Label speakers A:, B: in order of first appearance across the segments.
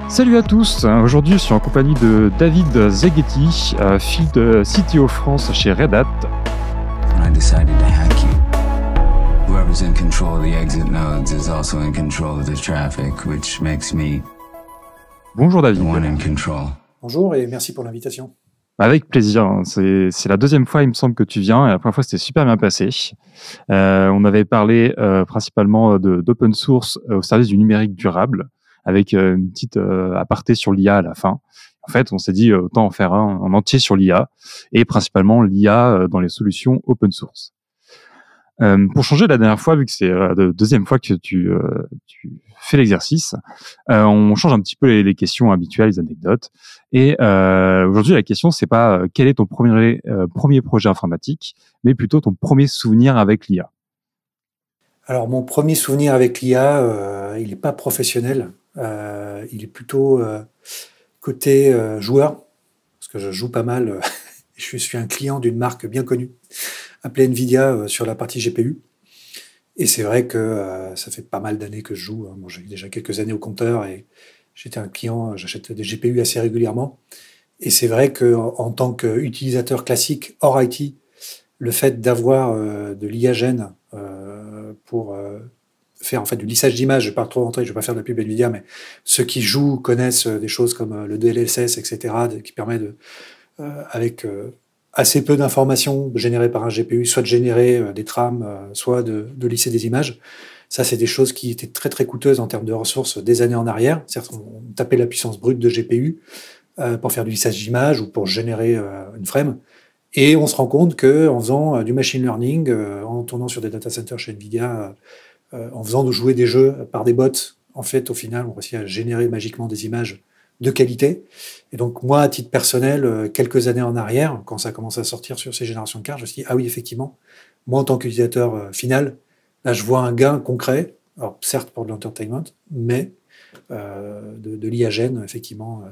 A: Salut à tous, aujourd'hui je suis en compagnie de David Zaghetti, Field CTO France chez Red Hat.
B: When I decided to hack you, whoever's in control of the exit nodes is also in control of the traffic, which makes me
A: Bonjour David.
B: the one in control.
C: Bonjour et merci pour l'invitation.
A: Avec plaisir, c'est la deuxième fois il me semble que tu viens, et la première fois c'était super bien passé. On avait parlé principalement d'open source au service du numérique durable, avec une petite aparté sur l'IA à la fin. En fait, on s'est dit autant en faire un en entier sur l'IA, et principalement l'IA dans les solutions open source. Pour changer, la dernière fois, vu que c'est la deuxième fois que tu fais l'exercice, on change un petit peu les questions habituelles, les anecdotes. Et aujourd'hui, la question, c'est pas quel est ton premier projet informatique, mais plutôt ton premier souvenir avec l'IA.
C: Alors mon premier souvenir avec l'IA, il n'est pas professionnel, il est plutôt côté joueur, parce que je joue pas mal. Je suis un client d'une marque bien connue, appelée Nvidia, sur la partie GPU. Et c'est vrai que ça fait pas mal d'années que je joue. Bon, j'ai déjà quelques années au compteur et j'étais un client, j'achète des GPU assez régulièrement. Et c'est vrai qu'en tant qu'utilisateur classique hors IT, le fait d'avoir de l'IA Gen pour faire en fait du lissage d'images, je ne vais pas trop rentrer, je ne vais pas faire de la pub Nvidia, mais ceux qui jouent connaissent des choses comme le DLSS, etc., qui permet de, avec assez peu d'informations générées par un GPU, soit de générer des trames, soit de lisser des images. Ça, c'est des choses qui étaient très très coûteuses en termes de ressources des années en arrière. Certes, on tapait la puissance brute de GPU pour faire du lissage d'images ou pour générer une frame. Et on se rend compte qu'en faisant du machine learning, en tournant sur des data centers chez Nvidia, en faisant de jouer des jeux par des bots, en fait, au final, on réussit à générer magiquement des images de qualité. Et donc, moi, à titre personnel, quelques années en arrière, quand ça commence à sortir sur ces générations de cartes, je me suis dit, ah oui, effectivement, moi, en tant qu'utilisateur final, là, je vois un gain concret, alors certes pour de l'entertainment, mais de l'IA Gen, effectivement,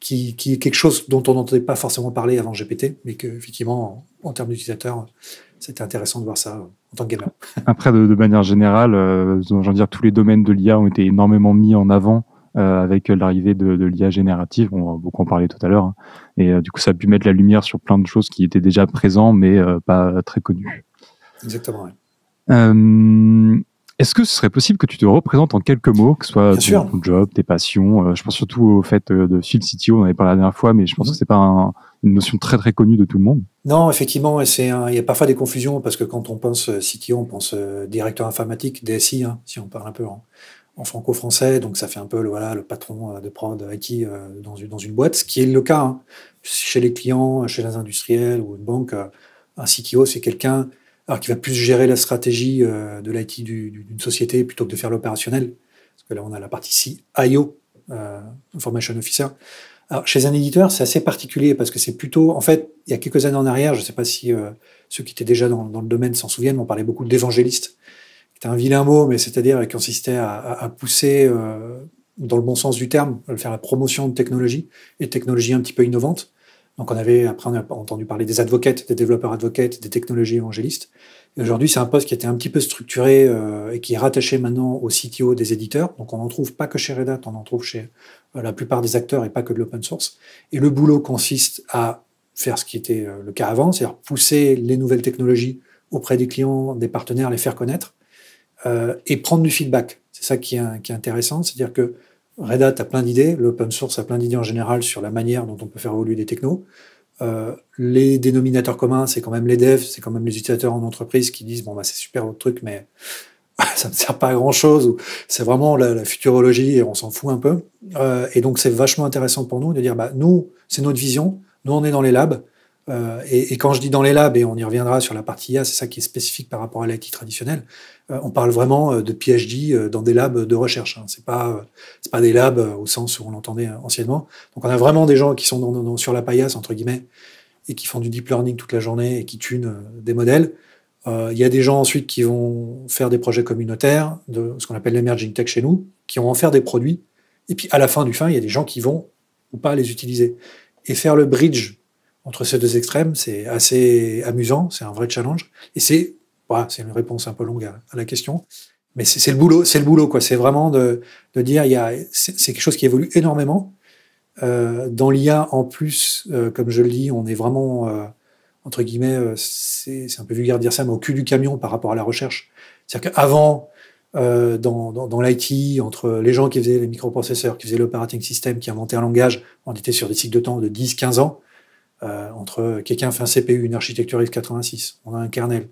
C: qui est quelque chose dont on n'entendait pas forcément parler avant GPT, mais que, effectivement, en termes d'utilisateur, c'était intéressant de voir ça en tant que gamer.
A: Après, de manière générale, j'ai envie de dire, tous les domaines de l'IA ont été énormément mis en avant avec l'arrivée de l'IA générative, on va beaucoup en parler tout à l'heure, hein. Et du coup ça a pu mettre la lumière sur plein de choses qui étaient déjà présentes mais pas très connues.
C: Exactement, ouais.
A: Est-ce que ce serait possible que tu te représentes en quelques mots, que ce soit ton job, tes passions, je pense surtout au fait de Field CTO, on en avait parlé la dernière fois, mais je pense que c'est pas une notion très très connue de tout le monde.
C: Non, effectivement, il y a parfois des confusions parce que quand on pense CTO, on pense directeur informatique, DSI, hein, si on parle un peu en franco-français, donc ça fait un peu le patron de prod IT dans une boîte, ce qui est le cas hein. Chez les clients, chez les industriels ou une banque. Un CTO, c'est quelqu'un qui va plus gérer la stratégie de l'IT d'une société plutôt que de faire l'opérationnel. Parce que là, on a la partie CIO, Information Officer. Alors, chez un éditeur, c'est assez particulier parce que c'est plutôt, en fait, il y a quelques années en arrière, je ne sais pas si ceux qui étaient déjà dans le domaine s'en souviennent, on parlait beaucoup d'évangélistes. C'était un vilain mot, mais c'est-à-dire qui consistait à pousser, dans le bon sens du terme, à faire la promotion de technologies, et de technologies un petit peu innovantes. Donc après on a entendu parler des advocates, des développeurs advocates, des technologies évangélistes. Et aujourd'hui, c'est un poste qui a été un petit peu structuré et qui est rattaché maintenant au CTO des éditeurs. Donc on n'en trouve pas que chez Red Hat, on en trouve chez la plupart des acteurs et pas que de l'open source. Et le boulot consiste à faire ce qui était le cas avant, c'est-à-dire pousser les nouvelles technologies auprès des clients, des partenaires, les faire connaître. Et prendre du feedback. C'est ça qui est intéressant, c'est-à-dire que Red Hat a plein d'idées, l'open source a plein d'idées en général sur la manière dont on peut faire évoluer des technos. Les dénominateurs communs, c'est quand même les devs, c'est quand même les utilisateurs en entreprise qui disent bon bah c'est super votre truc, mais ça ne sert pas à grand chose, ou c'est vraiment la futurologie et on s'en fout un peu. Et donc c'est vachement intéressant pour nous de dire bah nous c'est notre vision, nous on est dans les labs. Et quand je dis dans les labs, et on y reviendra sur la partie IA, c'est ça qui est spécifique par rapport à l'IT traditionnel, on parle vraiment de PhD dans des labs de recherche. Hein. C'est pas des labs au sens où on l'entendait anciennement. Donc on a vraiment des gens qui sont sur la paillasse, entre guillemets, et qui font du deep learning toute la journée et qui tunent des modèles. Il y a des gens ensuite qui vont faire des projets communautaires, de ce qu'on appelle l'emerging tech chez nous, qui vont en faire des produits. Et puis à la fin, il y a des gens qui vont ou pas les utiliser. Et faire le bridge entre ces deux extrêmes, c'est assez amusant, c'est un vrai challenge. Et c'est une réponse un peu longue à la question. Mais c'est le boulot, quoi. C'est vraiment de dire, c'est quelque chose qui évolue énormément. Dans l'IA, en plus, comme je le dis, on est vraiment, entre guillemets, c'est un peu vulgaire de dire ça, mais au cul du camion par rapport à la recherche. C'est-à-dire qu'avant, dans l'IT, entre les gens qui faisaient les microprocesseurs, qui faisaient l'operating system, qui inventaient un langage, on était sur des cycles de temps de 10-15 ans. Entre quelqu'un fait un CPU, une architecture x86, on a un kernel,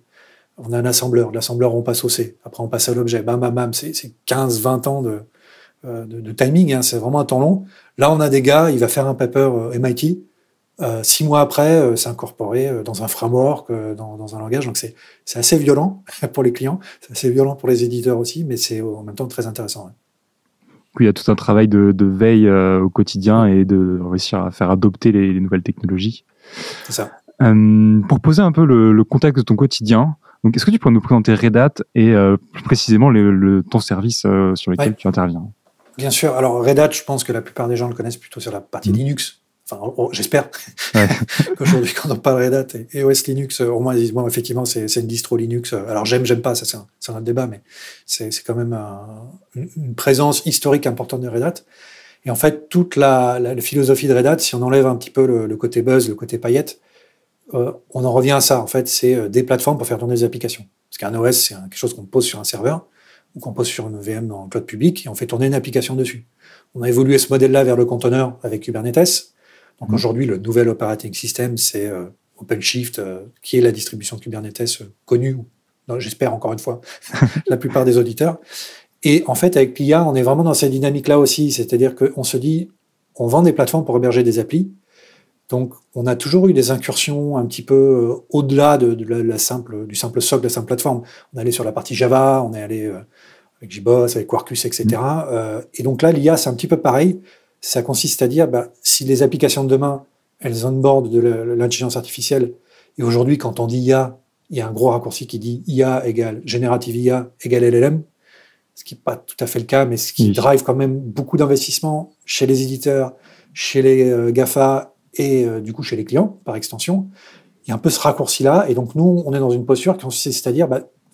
C: on a un assembleur, de l'assembleur on passe au C, après on passe à l'objet, bam bam bam, c'est 15-20 ans de timing, hein, c'est vraiment un temps long. Là on a des gars, il va faire un paper MIT, 6 mois après c'est incorporé dans un framework, dans un langage, donc c'est assez violent pour les clients, c'est assez violent pour les éditeurs aussi, mais c'est en même temps très intéressant. Ouais.
A: Il y a tout un travail de veille au quotidien et de réussir à faire adopter les nouvelles technologies.
C: C'est ça.
A: Pour poser un peu le contexte de ton quotidien, donc est-ce que tu pourrais nous présenter Red Hat et plus précisément ton service sur lequel tu interviens? Bien
C: sûr. Alors Red Hat, je pense que la plupart des gens le connaissent plutôt sur la partie Linux. Enfin, j'espère qu'aujourd'hui, quand on parle Red Hat et OS Linux, au moins, ils disent, bon, effectivement, c'est une distro Linux. Alors, j'aime pas, ça, c'est un autre débat, mais c'est quand même une présence historique importante de Red Hat. Et en fait, toute la philosophie de Red Hat, si on enlève un petit peu le côté buzz, le côté paillette, on en revient à ça. En fait, c'est des plateformes pour faire tourner des applications. Parce qu'un OS, c'est quelque chose qu'on pose sur un serveur ou qu'on pose sur une VM dans le cloud public et on fait tourner une application dessus. On a évolué ce modèle-là vers le conteneur avec Kubernetes. Donc aujourd'hui, le nouvel operating system, c'est OpenShift, qui est la distribution de Kubernetes connue, j'espère encore une fois, la plupart des auditeurs. Et en fait, avec l'IA, on est vraiment dans cette dynamique-là aussi, c'est-à-dire qu'on se dit, on vend des plateformes pour héberger des applis, donc on a toujours eu des incursions un petit peu au-delà du simple socle de la simple plateforme. On est allé sur la partie Java, on est allé avec JBoss, avec Quarkus, etc. Et donc là, l'IA, c'est un petit peu pareil. Ça consiste à dire, si les applications de demain, elles onboardent de l'intelligence artificielle, et aujourd'hui, quand on dit IA, il y a un gros raccourci qui dit IA égale Generative IA égale LLM, ce qui n'est pas tout à fait le cas, mais ce qui drive quand même beaucoup d'investissements chez les éditeurs, chez les GAFA et du coup chez les clients, par extension. Il y a un peu ce raccourci-là, et donc nous, on est dans une posture qui consiste à dire,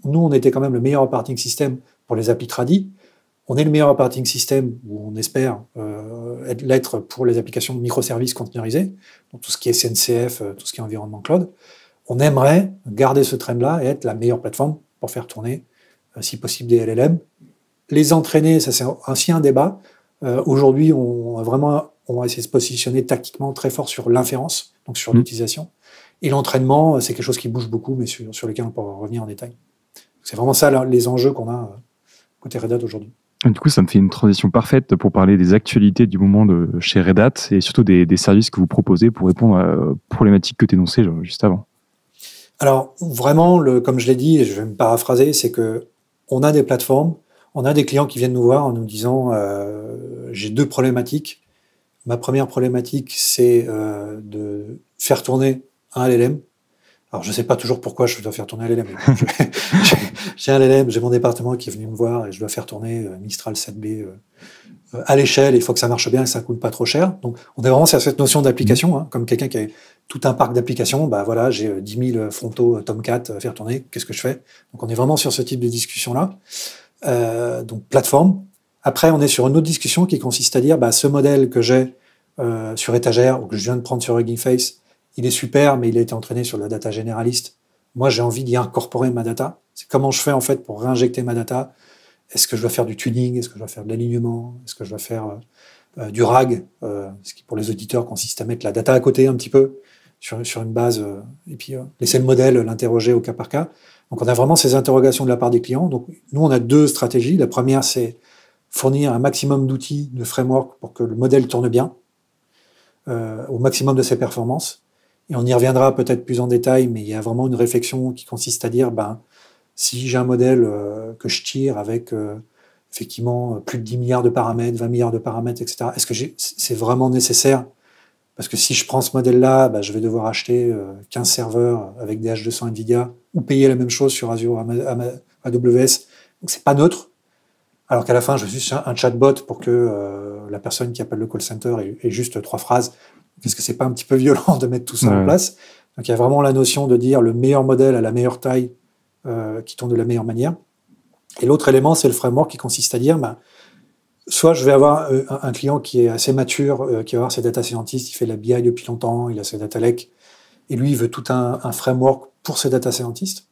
C: nous, on était quand même le meilleur operating system pour les applis tradis. On est le meilleur operating system, ou on espère l'être pour les applications de microservices containerisés, donc tout ce qui est SNCF, tout ce qui est environnement cloud. On aimerait garder ce trend-là et être la meilleure plateforme pour faire tourner, si possible, des LLM. Les entraîner, ça c'est ainsi un débat. Aujourd'hui, on va essayer de se positionner tactiquement très fort sur l'inférence, donc sur l'utilisation. Et l'entraînement, c'est quelque chose qui bouge beaucoup, mais sur lequel on pourra revenir en détail. C'est vraiment ça les enjeux qu'on a côté Red Hat aujourd'hui.
A: Du coup, ça me fait une transition parfaite pour parler des actualités du moment chez Red Hat et surtout des services que vous proposez pour répondre aux problématiques que tu énonçais juste avant.
C: Alors, vraiment, comme je l'ai dit, et je vais me paraphraser, c'est que on a des plateformes, on a des clients qui viennent nous voir en nous disant j'ai 2 problématiques. Ma première problématique, c'est de faire tourner un LLM. Alors, je ne sais pas toujours pourquoi je dois faire tourner un LLM. J'ai un LLM, j'ai mon département qui est venu me voir et je dois faire tourner Mistral 7B à l'échelle. Il faut que ça marche bien et que ça ne coûte pas trop cher. Donc, on est vraiment sur cette notion d'application, comme quelqu'un qui a tout un parc d'applications. Voilà, j'ai 10 000 frontaux Tomcat à faire tourner. Qu'est-ce que je fais? Donc, on est vraiment sur ce type de discussion-là. Donc, plateforme. Après, on est sur une autre discussion qui consiste à dire, ce modèle que j'ai sur étagère ou que je viens de prendre sur Hugging Face, il est super, mais il a été entraîné sur la data généraliste. Moi, j'ai envie d'y incorporer ma data. C'est comment je fais, en fait, pour réinjecter ma data. Est-ce que je dois faire du tuning? Est-ce que je dois faire de l'alignement? Est-ce que je dois faire du RAG? Ce qui, pour les auditeurs, consiste à mettre la data à côté un petit peu sur une base et puis laisser le modèle l'interroger au cas par cas. Donc, on a vraiment ces interrogations de la part des clients. Donc, nous, on a 2 stratégies. La première, c'est fournir un maximum d'outils, de framework pour que le modèle tourne bien au maximum de ses performances. Et on y reviendra peut-être plus en détail, mais il y a vraiment une réflexion qui consiste à dire, si j'ai un modèle que je tire avec effectivement plus de 10 milliards de paramètres, 20 milliards de paramètres, etc., est-ce que c'est vraiment nécessaire? Parce que si je prends ce modèle-là, je vais devoir acheter 15 serveurs avec des H200 NVIDIA ou payer la même chose sur Azure AWS. Donc c'est pas neutre. Alors qu'à la fin, je suis sur un chatbot pour que la personne qui appelle le call center ait juste 3 phrases. Est-ce que c'est pas un petit peu violent de mettre tout ça en place? Donc il y a vraiment la notion de dire le meilleur modèle à la meilleure taille qui tourne de la meilleure manière. Et l'autre élément, c'est le framework qui consiste à dire, soit je vais avoir un client qui est assez mature, qui va avoir ses data scientists, il fait de la BI depuis longtemps, il a ses data lakes, et lui, il veut tout un framework pour ses data scientists,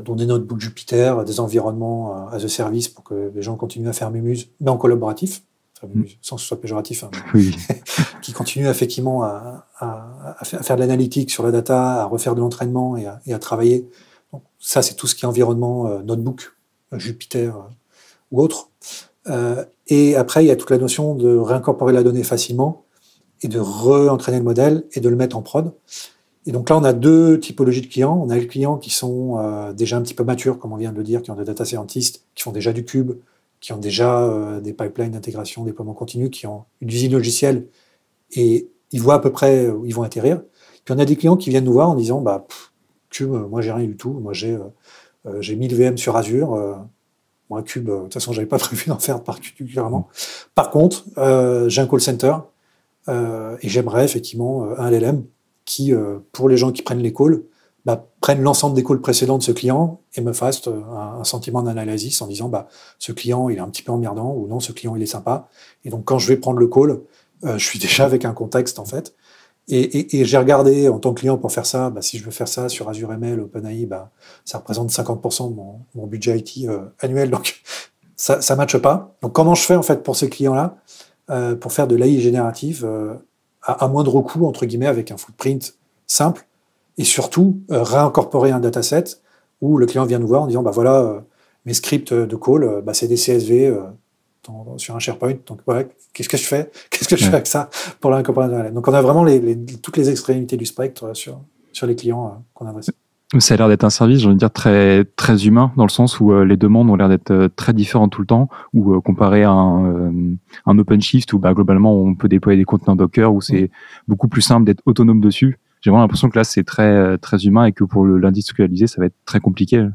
C: dont des notebooks Jupyter, des environnements as a service pour que les gens continuent à faire Mumuse, mais en collaboratif, sans que ce soit péjoratif,
A: Oui.
C: qui continuent effectivement à faire de l'analytique sur la data, à refaire de l'entraînement et à travailler. Donc, ça, c'est tout ce qui est environnement notebook, Jupyter ou autre. Et après, il y a toute la notion de réincorporer la donnée facilement et de re-entraîner le modèle et de le mettre en prod. Et donc là, on a deux typologies de clients. On a les clients qui sont déjà un petit peu matures, comme on vient de le dire, qui ont des data scientists, qui font déjà du cube, qui ont déjà des pipelines d'intégration, déploiement continu, qui ont une usine logicielle et ils voient à peu près où ils vont atterrir. Puis on a des clients qui viennent nous voir en disant Cube, moi j'ai rien du tout, moi j'ai 1000 VM sur Azure, moi Cube, de toute façon j'avais pas prévu d'en faire particulièrement. Par contre, j'ai un call center et j'aimerais effectivement un LLM qui, pour les gens qui prennent les calls, prennent l'ensemble des calls précédents de ce client et me fassent un sentiment d'analysis en disant ce client il est un petit peu emmerdant ou non, ce client il est sympa. Et donc quand je vais prendre le call, je suis déjà avec un contexte en fait. Et j'ai regardé en tant que client pour faire ça, si je veux faire ça sur Azure ML, OpenAI, ça représente 50% de mon budget IT annuel, donc ça ne matche pas. Donc comment je fais en fait pour ces clients-là pour faire de l'AI générative à moindre coût, entre guillemets, avec un footprint simple, et surtout réincorporer un dataset où le client vient nous voir en disant voilà, mes scripts de call, c'est des CSV sur un SharePoint, donc voilà, qu'est-ce que je fais avec ça pour l'incorporer. Donc on a vraiment toutes les extrémités du spectre sur les clients qu'on adresse.
A: Ça a l'air d'être un service, j'ai envie de dire, très, très humain, dans le sens où les demandes ont l'air d'être très différentes tout le temps, ou comparé à un OpenShift où globalement on peut déployer des conteneurs Docker, où c'est beaucoup plus simple d'être autonome dessus. J'ai vraiment l'impression que là c'est très, très humain et que pour l'industrialiser ça va être très compliqué.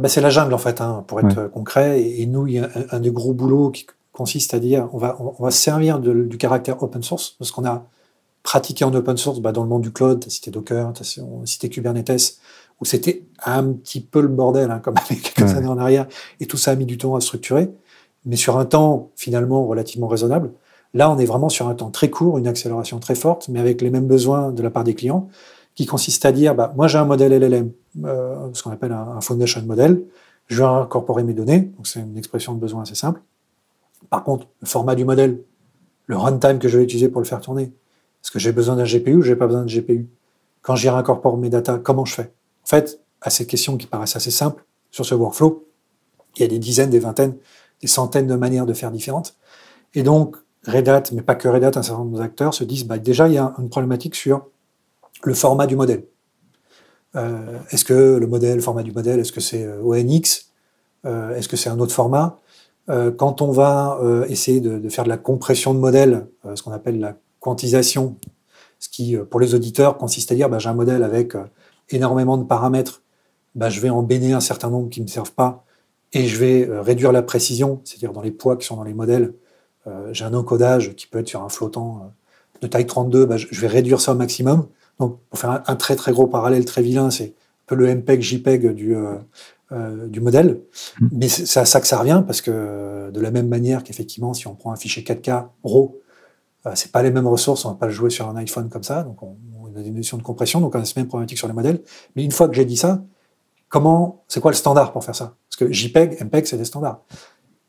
C: C'est la jungle en fait, pour être concret. Et nous, il y a un des gros boulots qui consiste à dire on va se servir du caractère open source, parce qu'on a pratiqué en open source dans le monde du cloud, tu as cité Docker, tu as cité Kubernetes, où c'était un petit peu le bordel, comme avec quelques années en arrière, et tout ça a mis du temps à structurer, mais sur un temps finalement relativement raisonnable. Là, on est vraiment sur un temps très court, une accélération très forte, mais avec les mêmes besoins de la part des clients, qui consiste à dire, moi j'ai un modèle LLM, ce qu'on appelle un foundation model, je vais incorporer mes données, donc c'est une expression de besoin assez simple. Par contre, le format du modèle, le runtime que je vais utiliser pour le faire tourner, est-ce que j'ai besoin d'un GPU ou j'ai pas besoin de GPU? Quand j'y incorpore mes data, comment je fais? En fait, à ces questions qui paraissent assez simples sur ce workflow, il y a des dizaines, des vingtaines, des centaines de manières de faire différentes. Et donc, Red Hat, mais pas que Red Hat, un certain nombre d'acteurs se disent, déjà, il y a une problématique sur le format du modèle. Est-ce que le format du modèle, est-ce que c'est ONX? Est-ce que c'est un autre format? Quand on va essayer de faire de la compression de modèle, ce qu'on appelle la quantisation, ce qui, pour les auditeurs, consiste à dire j'ai un modèle avec énormément de paramètres, je vais en bénir un certain nombre qui ne me servent pas, et je vais réduire la précision, c'est-à-dire dans les poids qui sont dans les modèles. J'ai un encodage qui peut être sur un flottant de taille 32, je vais réduire ça au maximum. Donc, pour faire un très très gros parallèle très vilain, c'est un peu le MPEG, JPEG du modèle. Mais c'est à ça que ça revient, parce que de la même manière qu'effectivement, si on prend un fichier 4K RAW, c'est pas les mêmes ressources, on va pas le jouer sur un iPhone comme ça, donc on a des notions de compression, donc on a ces mêmes problématiques sur les modèles. Mais une fois que j'ai dit ça, c'est quoi le standard pour faire ça? Parce que JPEG, MPEG, c'est des standards.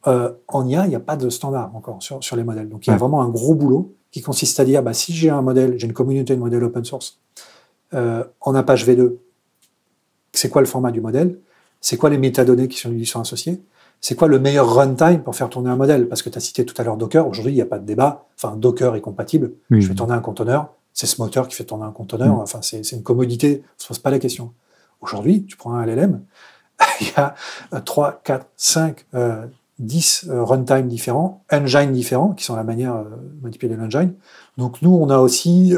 C: En IA, il n'y a pas de standard encore sur les modèles. Donc il y a vraiment un gros boulot qui consiste à dire, si j'ai un modèle, j'ai une communauté de modèles open source, en Apache V2, c'est quoi le format du modèle? C'est quoi les métadonnées qui sont associées? C'est quoi le meilleur runtime pour faire tourner un modèle? Parce que tu as cité tout à l'heure Docker. Aujourd'hui, il n'y a pas de débat. Enfin, Docker est compatible. Je fais tourner un conteneur. C'est ce moteur qui fait tourner un conteneur. Enfin, c'est une commodité. On ne se pose pas la question. Aujourd'hui, tu prends un LLM. Il y a 3, 4, 5, 10 runtime différents, engines différents, qui sont la manière de manipuler l'engine. Donc, nous, on a aussi,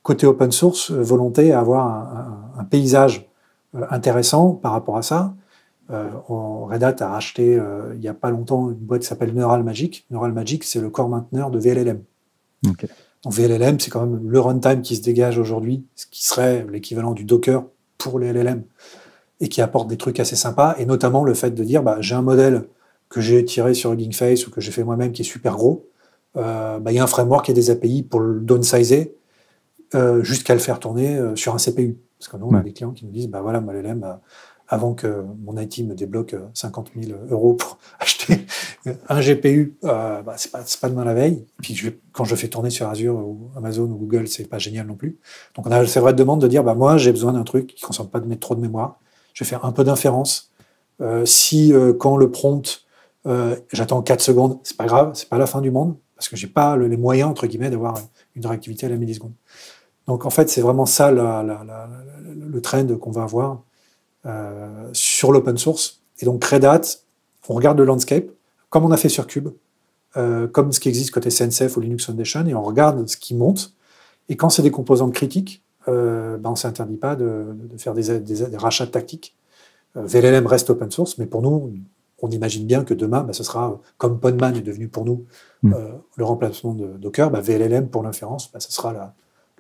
C: côté open source, volonté à avoir un paysage intéressant par rapport à ça. Red Hat a racheté il n'y a pas longtemps une boîte qui s'appelle Neural Magic. Neural Magic, c'est le core mainteneur de VLLM.
A: Okay.
C: Donc VLLM, c'est quand même le runtime qui se dégage aujourd'hui, ce qui serait l'équivalent du Docker pour les LLM. et qui apporte des trucs assez sympas, et notamment le fait de dire, j'ai un modèle que j'ai tiré sur Hugging Face ou que j'ai fait moi-même qui est super gros. Il y a un framework et des API pour le downsizer jusqu'à le faire tourner sur un CPU. Parce que nous, on a des clients qui nous disent, voilà, moi, LLM, avant que mon IT me débloque 50 000 euros pour acheter un GPU, c'est pas demain la veille. Et puis quand je fais tourner sur Azure ou Amazon ou Google, c'est pas génial non plus. Donc on a cette vraie demande de dire, moi, j'ai besoin d'un truc qui ne consomme pas trop de mémoire. Je vais faire un peu d'inférence. Quand le prompt, j'attends 4 secondes, c'est pas grave, c'est pas la fin du monde, parce que j'ai pas les moyens, entre guillemets, d'avoir une réactivité à la milliseconde. Donc en fait, c'est vraiment ça le trend qu'on va avoir sur l'open source. Et donc Red Hat, on regarde le landscape, comme on a fait sur Cube, comme ce qui existe côté CNCF ou Linux Foundation, et on regarde ce qui monte. Et quand c'est des composantes critiques, on ne s'interdit pas de faire des rachats tactiques. VLLM reste open source, mais pour nous, on imagine bien que demain, ce sera, comme Podman est devenu pour nous le remplacement de Docker, VLLM pour l'inférence, ce sera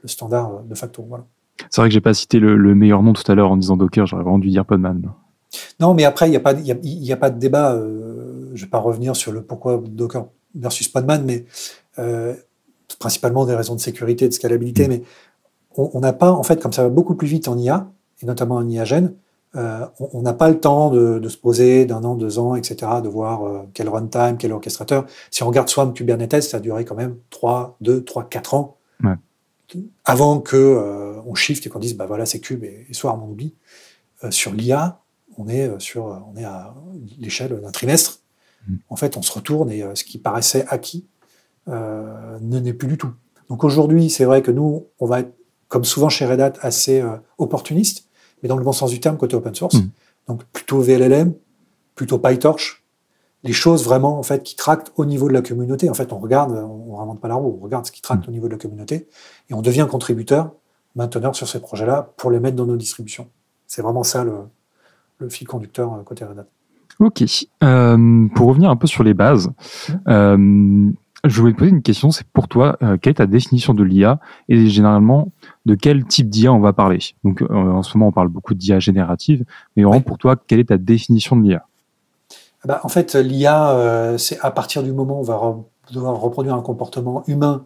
C: le standard de facto. Voilà.
A: C'est vrai que j'ai pas cité le meilleur nom tout à l'heure en disant Docker, j'aurais vraiment dû dire Podman.
C: Non, mais après, il n'y a pas de débat. Je vais pas revenir sur le pourquoi Docker versus Podman, mais principalement des raisons de sécurité, de scalabilité, mais on n'a pas, en fait, comme ça va beaucoup plus vite en IA, et notamment en IA Gen, on n'a pas le temps de se poser d'1 an, 2 ans, etc., de voir quel runtime, quel orchestrateur. Si on regarde Swarm Kubernetes, ça a duré quand même 3, 4 ans avant que on shift et qu'on dise, voilà, c'est Cube et Swarm, on oublie. Sur l'IA, on est à l'échelle d'un trimestre. En fait, on se retourne et ce qui paraissait acquis ne n'est plus du tout. Donc aujourd'hui, c'est vrai que nous, on va être, comme souvent chez Red Hat, assez opportuniste, mais dans le bon sens du terme, côté open source. Donc plutôt VLLM, plutôt PyTorch, les choses vraiment en fait qui tractent au niveau de la communauté. En fait, on regarde, on ne réinvente pas la roue, on regarde ce qui tracte au niveau de la communauté et on devient contributeur, mainteneur sur ces projets-là pour les mettre dans nos distributions. C'est vraiment ça le fil conducteur côté Red Hat.
A: Ok. Pour revenir un peu sur les bases, je voulais te poser une question, c'est pour toi, quelle est ta définition de l'IA et généralement de quel type d'IA on va parler? Donc en ce moment on parle beaucoup d'IA générative, mais vraiment pour toi, quelle est ta définition de l'IA?
C: En fait, l'IA, c'est à partir du moment où on va devoir reproduire un comportement humain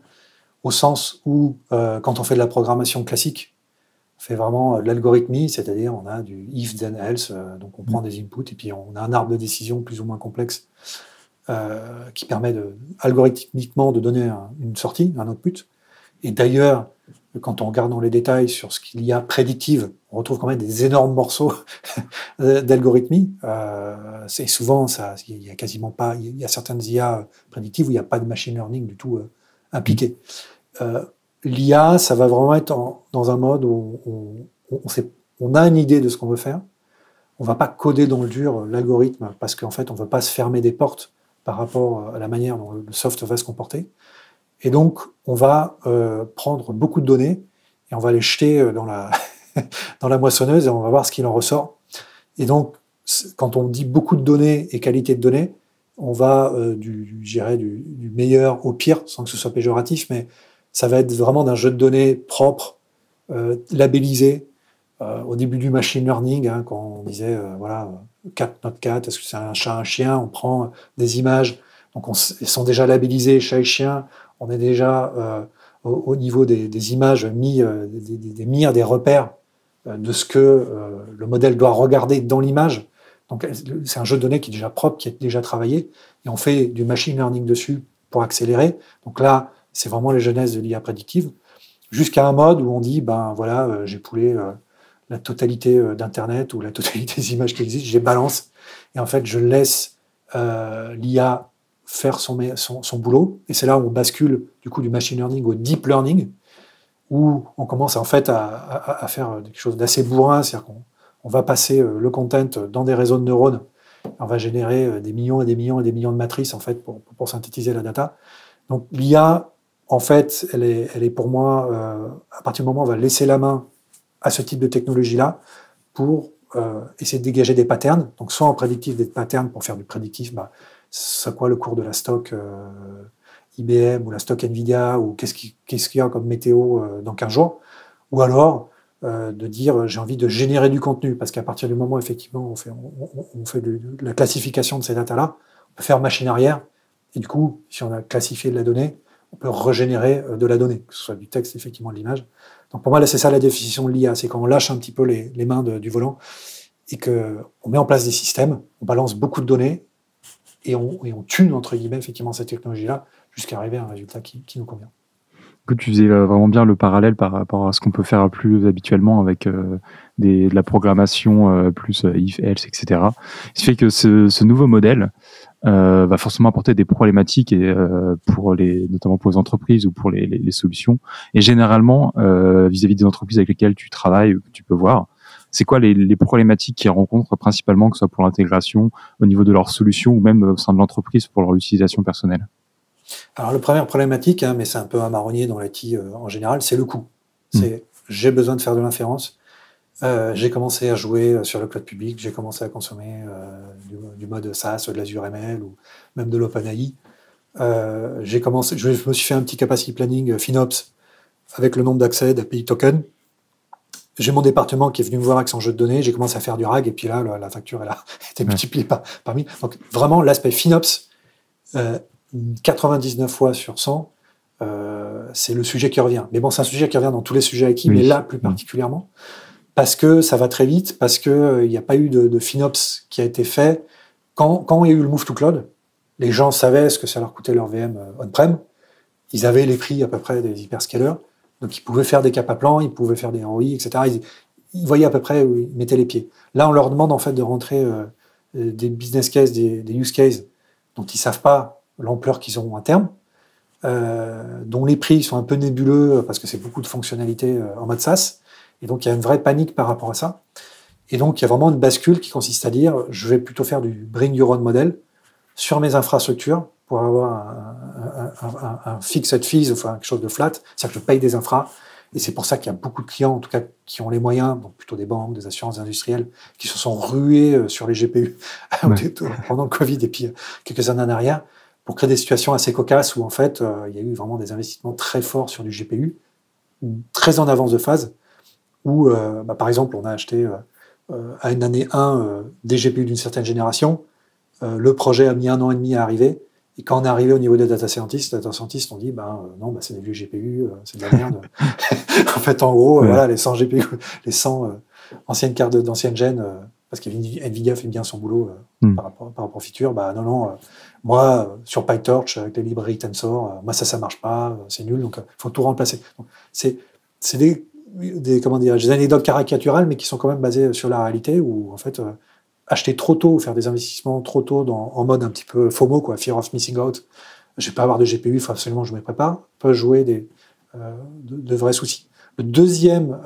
C: au sens où quand on fait de la programmation classique, on fait vraiment de l'algorithmie, c'est-à-dire on a du if, then, else, donc on prend des inputs et puis on a un arbre de décision plus ou moins complexe qui permet algorithmiquement de donner une sortie, un output. Et d'ailleurs, quand on regarde dans les détails sur ce qu'il y a prédictive, on retrouve quand même des énormes morceaux d'algorithmie. C'est souvent ça, il y a quasiment pas, il y a certaines IA prédictives où il n'y a pas de machine learning du tout impliqué. L'IA, ça va vraiment être dans un mode où on a une idée de ce qu'on veut faire. On va pas coder dans le dur l'algorithme parce qu'en fait, on veut pas se fermer des portes par rapport à la manière dont le soft va se comporter. Et donc, on va prendre beaucoup de données et on va les jeter dans la moissonneuse et on va voir ce qu'il en ressort. Et donc, quand on dit beaucoup de données et qualité de données, on va du meilleur au pire, sans que ce soit péjoratif, mais ça va être vraiment d'un jeu de données propre, labellisé. Au début du machine learning, quand on disait, cat, not cat, est-ce que c'est un chat, un chien? On prend des images, donc ils sont déjà labellisés, chat et chien. On est déjà au niveau des images mis des mires, des repères de ce que le modèle doit regarder dans l'image. Donc c'est un jeu de données qui est déjà propre, qui est déjà travaillé, et on fait du machine learning dessus pour accélérer. Donc là, c'est vraiment les genèses de l'IA prédictive, jusqu'à un mode où on dit, j'ai poulé la totalité d'Internet ou la totalité des images qui existent, je les balance, et en fait, je laisse l'IA faire son boulot, et c'est là où on bascule du coup du machine learning au deep learning, où on commence en fait à faire quelque chose d'assez bourrin, c'est-à-dire qu'on va passer le content dans des réseaux de neurones, on va générer des millions et des millions et des millions de matrices en fait pour synthétiser la data. Donc l'IA, en fait, elle est pour moi, à partir du moment où on va laisser la main à ce type de technologie-là pour essayer de dégager des patterns, donc soit en prédictif des patterns pour faire du prédictif, c'est quoi le cours de la stock IBM ou la stock Nvidia, ou qu'est-ce qu'il y a comme météo dans 15 jours, ou alors de dire j'ai envie de générer du contenu, parce qu'à partir du moment effectivement on fait de la classification de ces datas-là, on peut faire machine arrière, et du coup, si on a classifié de la donnée, on peut régénérer de la donnée, que ce soit du texte, effectivement, de l'image. Donc pour moi, là, c'est ça la définition de l'IA, c'est quand on lâche un petit peu les mains du volant et qu'on met en place des systèmes, on balance beaucoup de données et on tune, entre guillemets, effectivement, cette technologie-là jusqu'à arriver à un résultat qui nous convient.
A: Que tu faisais vraiment bien le parallèle par rapport à ce qu'on peut faire plus habituellement avec de la programmation plus if, else, etc. Ce qui fait que ce nouveau modèle va forcément apporter des problématiques et notamment pour les entreprises ou pour les solutions. Et généralement, vis-à-vis des entreprises avec lesquelles tu travailles, que tu peux voir, c'est quoi les problématiques qu'ils rencontrent principalement, que ce soit pour l'intégration au niveau de leurs solutions ou même au sein de l'entreprise pour leur utilisation personnelle?
C: Alors, la première problématique, mais c'est un peu un marronnier dans l'IT en général, c'est le coût. C'est j'ai besoin de faire de l'inférence. J'ai commencé à jouer sur le cloud public, j'ai commencé à consommer du mode SaaS, de l'Azure ML ou même de l'OpenAI. Je me suis fait un petit capacity planning FinOps avec le nombre d'accès d'API token. J'ai mon département qui est venu me voir avec son jeu de données, j'ai commencé à faire du RAG, et puis là, la facture, elle a été multipliée par 1000. Donc, vraiment, l'aspect FinOps, 99 fois sur 100, c'est le sujet qui revient. Mais bon, c'est un sujet qui revient dans tous les sujets acquis, mais là, plus particulièrement, parce que ça va très vite, parce qu'il n'y a pas eu de FinOps qui a été fait. Quand il y a eu le move to cloud, les gens savaient ce que ça leur coûtait leur VM on-prem, ils avaient les prix à peu près des hyperscalers, donc ils pouvaient faire des cap à plan, ils pouvaient faire des ROI, etc. Ils voyaient à peu près où ils mettaient les pieds. Là, on leur demande en fait de rentrer des business cases, des use cases dont ils ne savent pas l'ampleur qu'ils auront à terme, dont les prix sont un peu nébuleux parce que c'est beaucoup de fonctionnalités en mode SaaS, et donc il y a une vraie panique par rapport à ça. Et donc il y a vraiment une bascule qui consiste à dire je vais plutôt faire du bring your own model sur mes infrastructures pour avoir un fixed fees, enfin quelque chose de flat, c'est-à-dire que je paye des infras. Et c'est pour ça qu'il y a beaucoup de clients, en tout cas, qui ont les moyens, donc plutôt des banques, des assurances industrielles, qui se sont rués sur les GPU pendant le Covid et puis quelques années en arrière, pour créer des situations assez cocasses où, en fait, il y a eu vraiment des investissements très forts sur du GPU, très en avance de phase, où, par exemple, on a acheté à une année 1 des GPU d'une certaine génération, le projet a mis 1 an et demi à arriver, et quand on est arrivé au niveau des data scientists ont dit non, c'est des vieux GPU, c'est de la merde. En fait, en gros, voilà, les 100 GPU, les 100 anciennes cartes d'ancienne gène, parce que Nvidia fait bien son boulot par rapport au futur, non, moi, sur PyTorch, avec les librairies Tensor, moi, ça marche pas, c'est nul, donc il faut tout remplacer. Donc, c'est des anecdotes caricaturales, mais qui sont quand même basées sur la réalité, où, en fait, acheter trop tôt, faire des investissements trop tôt en mode un petit peu FOMO, quoi, fear of missing out. Je vais pas avoir de GPU, il faut absolument que je me prépare, peut jouer de vrais soucis. La deuxième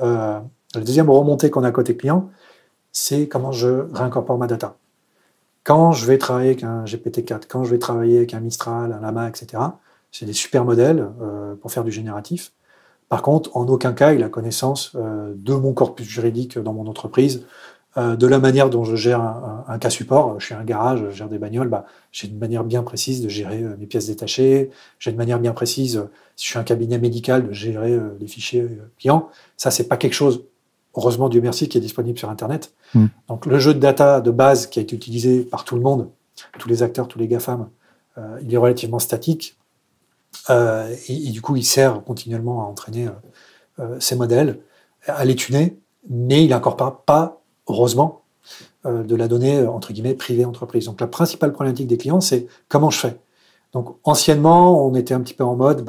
C: remontée qu'on a côté client, c'est comment je réincorpore ma data. Quand je vais travailler avec un GPT-4, quand je vais travailler avec un Mistral, un Llama, etc., c'est des super modèles pour faire du génératif. Par contre, en aucun cas, il a connaissance de mon corpus juridique dans mon entreprise, de la manière dont je gère un cas support. Je suis un garage, je gère des bagnoles, j'ai une manière bien précise de gérer mes pièces détachées, j'ai une manière bien précise, si je suis un cabinet médical, de gérer les fichiers clients. Ça, c'est pas quelque chose, heureusement, Dieu merci, qui est disponible sur Internet. Donc, le jeu de data de base qui a été utilisé par tout le monde, tous les acteurs, tous les GAFAM, il est relativement statique, et du coup, il sert continuellement à entraîner ces modèles, à les tuner, mais il n'incorpore pas, heureusement, de la donnée, entre guillemets, privée entreprise. Donc, la principale problématique des clients, c'est comment je fais. Donc, anciennement, on était un petit peu en mode,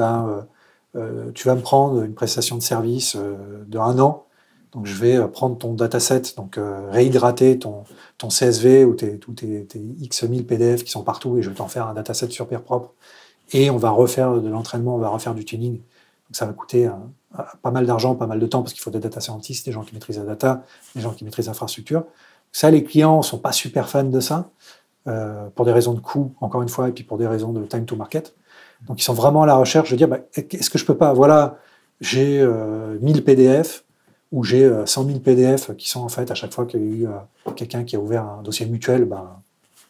C: tu vas me prendre une prestation de service de 1 an, donc je vais prendre ton dataset, donc réhydrater ton CSV ou tes X 1000 PDF qui sont partout, et je vais t'en faire un dataset super propre, et on va refaire de l'entraînement, on va refaire du tuning. Donc, ça va coûter pas mal d'argent, pas mal de temps, parce qu'il faut des data scientists, des gens qui maîtrisent la data, des gens qui maîtrisent l'infrastructure. Ça, les clients ne sont pas super fans de ça, pour des raisons de coût, encore une fois, et puis pour des raisons de time to market. Donc, ils sont vraiment à la recherche de dire, est-ce que je peux pas, voilà, j'ai 1000 PDF, ou j'ai 100 000 PDF qui sont, en fait, à chaque fois qu'il y a eu quelqu'un qui a ouvert un dossier mutuel,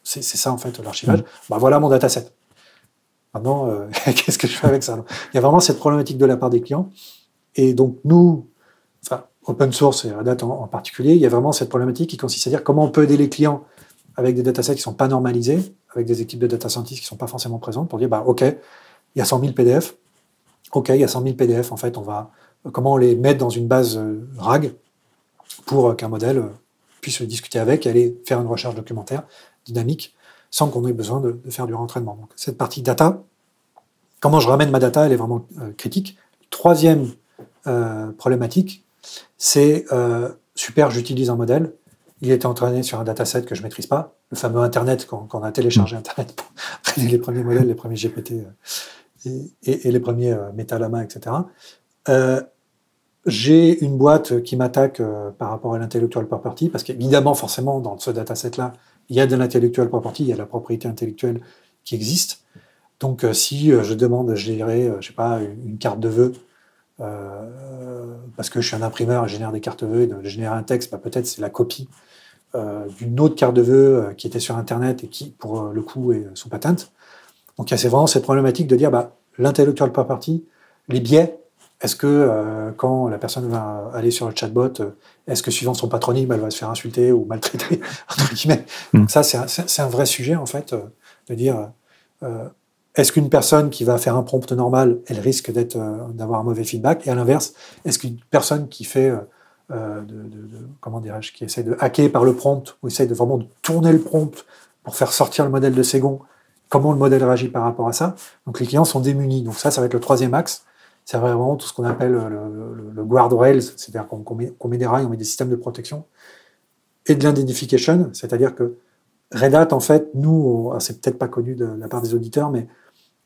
C: c'est ça, en fait, l'archivage. Voilà mon dataset. Maintenant, qu'est-ce que je fais avec ça? Il y a vraiment cette problématique de la part des clients. Et donc, nous, open source et Red Hat en particulier, il y a vraiment cette problématique qui consiste à dire comment on peut aider les clients avec des datasets qui ne sont pas normalisés, avec des équipes de data scientists qui ne sont pas forcément présentes, pour dire, OK, il y a 100 000 PDF, OK, il y a 100 000 PDF, en fait, comment on les met dans une base RAG pour qu'un modèle puisse discuter avec et aller faire une recherche documentaire dynamique sans qu'on ait besoin de faire du rentraînement. Donc, cette partie data, comment je ramène ma data, elle est vraiment critique. Troisième problématique, c'est super, j'utilise un modèle, il était entraîné sur un dataset que je ne maîtrise pas, le fameux Internet, quand on a téléchargé Internet pour traîner les premiers modèles, les premiers GPT et les premiers Metalama, etc. J'ai une boîte qui m'attaque par rapport à l'intellectual property, parce qu'évidemment, forcément, dans ce dataset-là, il y a de l'intellectual property, il y a la propriété intellectuelle qui existe. Donc, si je demande à générer, je sais pas, une carte de vœux, parce que je suis un imprimeur et je génère des cartes de vœux, et de générer un texte, peut-être c'est la copie d'une autre carte de vœux qui était sur Internet et qui, pour le coup, est sous patente. Donc, c'est vraiment cette problématique de dire, l'intellectual property, les biais, est-ce que quand la personne va aller sur le chatbot, est-ce que suivant son patronyme, elle va se faire insulter ou maltraiter, entre guillemets. Donc ça, c'est un vrai sujet, en fait, de dire, est-ce qu'une personne qui va faire un prompt normal, elle risque d'avoir un mauvais feedback? Et à l'inverse, est-ce qu'une personne qui fait, comment dirais-je, qui essaie de hacker par le prompt, ou essaie de vraiment tourner le prompt pour faire sortir le modèle de second, comment le modèle réagit par rapport à ça? Donc les clients sont démunis. Donc ça va être le troisième axe. C'est vraiment tout ce qu'on appelle le guardrails, c'est-à-dire qu'on met des rails, on met des systèmes de protection, et de l'identification, c'est-à-dire que Red Hat, en fait, nous, c'est peut-être pas connu de la part des auditeurs, mais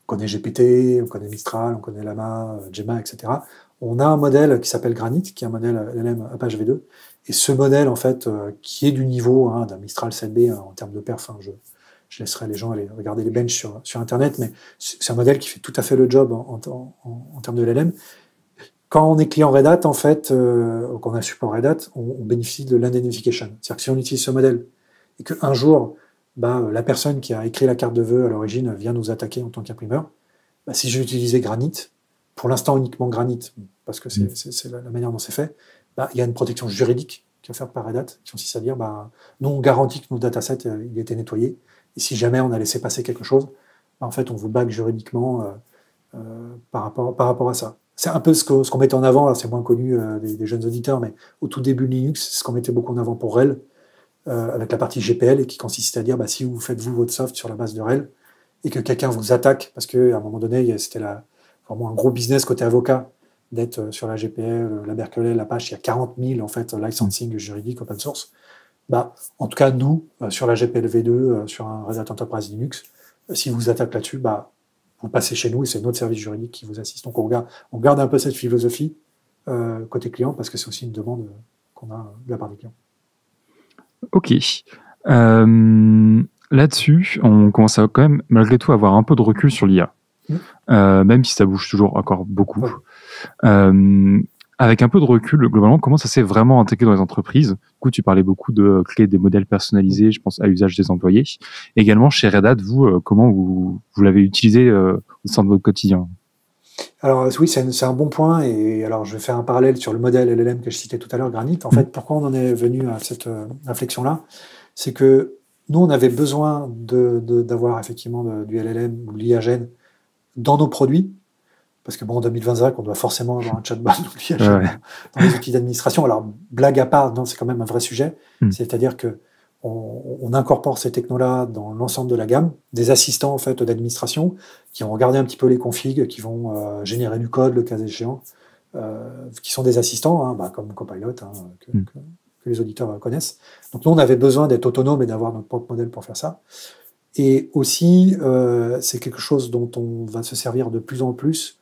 C: on connaît GPT, on connaît Mistral, on connaît Llama, Gemma, etc. On a un modèle qui s'appelle Granite, qui est un modèle LLM Apache V2, et ce modèle, en fait, qui est du niveau d'un Mistral 7B en termes de perf, je laisserai les gens aller regarder les benches sur Internet, mais c'est un modèle qui fait tout à fait le job en termes de LLM. Quand on est client Red Hat, en fait, qu'on a un support Red Hat, on bénéficie de l'indemnification. C'est-à-dire que si on utilise ce modèle et qu'un jour, la personne qui a écrit la carte de vœux à l'origine vient nous attaquer en tant qu'imprimeur, si j'ai utilisé Granite, pour l'instant uniquement Granite, parce que c'est la manière dont c'est fait, il y a une protection juridique qui est offerte par Red Hat, qui consiste à dire, nous, on garantit que nos datasets, il a été nettoyé. Et si jamais on a laissé passer quelque chose, en fait, on vous bague juridiquement par rapport à ça. C'est un peu ce qu'on mettait en avant, alors c'est moins connu des jeunes auditeurs, mais au tout début de Linux, c'est ce qu'on mettait beaucoup en avant pour RHEL, avec la partie GPL, et qui consistait à dire, si vous faites votre soft sur la base de RHEL, et que quelqu'un vous attaque, parce qu'à un moment donné, c'était vraiment un gros business côté avocat, d'être sur la GPL, la Berkeley, l'Apache, il y a 40 000 en fait, licensing juridique open source. En tout cas, nous, sur la GPL V2, sur un Red Hat Enterprise Linux, si vous attaquez là-dessus, vous passez chez nous et c'est notre service juridique qui vous assiste. Donc, on garde un peu cette philosophie côté client parce que c'est aussi une demande qu'on a de la part des clients.
A: Ok. Là-dessus, on commence à quand même, malgré tout, avoir un peu de recul sur l'IA. Même si ça bouge toujours encore beaucoup. Ouais. Avec un peu de recul, globalement, comment ça s'est vraiment intégré dans les entreprises? Du coup, tu parlais beaucoup de créer des modèles personnalisés, je pense à l'usage des employés. Également, chez Red Hat, vous, comment vous l'avez utilisé au sein de votre quotidien?
C: Alors oui, c'est un bon point. Et alors, je vais faire un parallèle sur le modèle LLM que je citais tout à l'heure, Granite. En fait, pourquoi on en est venu à cette réflexion-là? C'est que nous, on avait besoin d'avoir effectivement du LLM ou de l'IA-Gen dans nos produits. Parce que en 2025, on doit forcément avoir un chatbot dans les outils d'administration. Alors, blague à part, c'est quand même un vrai sujet. C'est-à-dire que on incorpore ces technos-là dans l'ensemble de la gamme, des assistants en fait d'administration qui vont regarder un petit peu les configs, qui vont générer du code le cas échéant, qui sont des assistants, comme Copilot, que les auditeurs connaissent. Donc nous, on avait besoin d'être autonome et d'avoir notre propre modèle pour faire ça. Et aussi, c'est quelque chose dont on va se servir de plus en plus.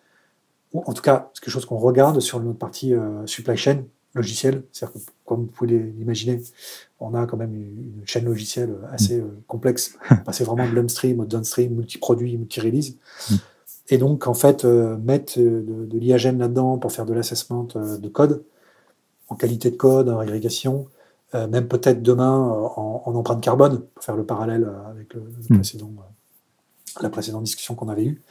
C: En tout cas, c'est quelque chose qu'on regarde sur notre partie supply chain logicielle. C'est-à-dire que, comme vous pouvez l'imaginer, on a quand même une chaîne logicielle assez complexe. C'est vraiment de l'upstream au downstream, multi-produit, multi-release. Et donc, en fait, mettre de l'IA-Gen là-dedans pour faire de l'assessment de code, en qualité de code, en agrégation, même peut-être demain en empreinte carbone, pour faire le parallèle avec la précédente discussion qu'on avait eue.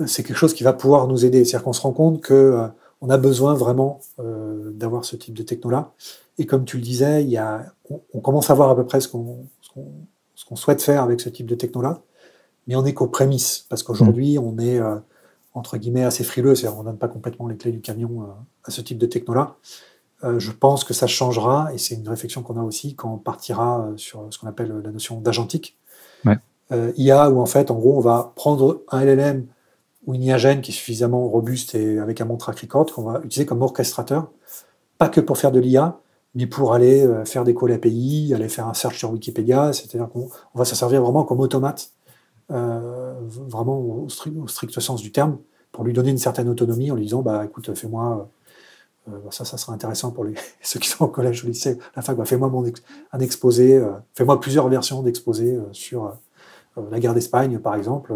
C: C'est quelque chose qui va pouvoir nous aider. C'est-à-dire qu'on se rend compte que on a besoin vraiment d'avoir ce type de techno-là. Et comme tu le disais, on commence à voir à peu près ce qu'on souhaite faire avec ce type de techno-là, mais on n'est qu'aux prémices, parce qu'aujourd'hui, on est, entre guillemets, assez frileux, c'est-à-dire on ne donne pas complètement les clés du camion à ce type de techno-là. Je pense que ça changera, et c'est une réflexion qu'on a aussi quand on partira sur ce qu'on appelle la notion d'agentique.
A: Ouais.
C: IA, où en fait, en gros, on va prendre un LLM ou une IAGEN qui est suffisamment robuste et avec un bon track record qu'on va utiliser comme orchestrateur, pas que pour faire de l'IA, mais pour aller faire des calls API, aller faire un search sur Wikipédia, c'est-à-dire qu'on va s'en servir vraiment comme automate, vraiment au strict sens du terme, pour lui donner une certaine autonomie en lui disant, bah écoute, fais-moi, ça sera intéressant pour ceux qui sont au collège, au lycée, à la fac, bah, fais-moi un exposé, fais-moi plusieurs versions d'exposés sur la guerre d'Espagne, par exemple.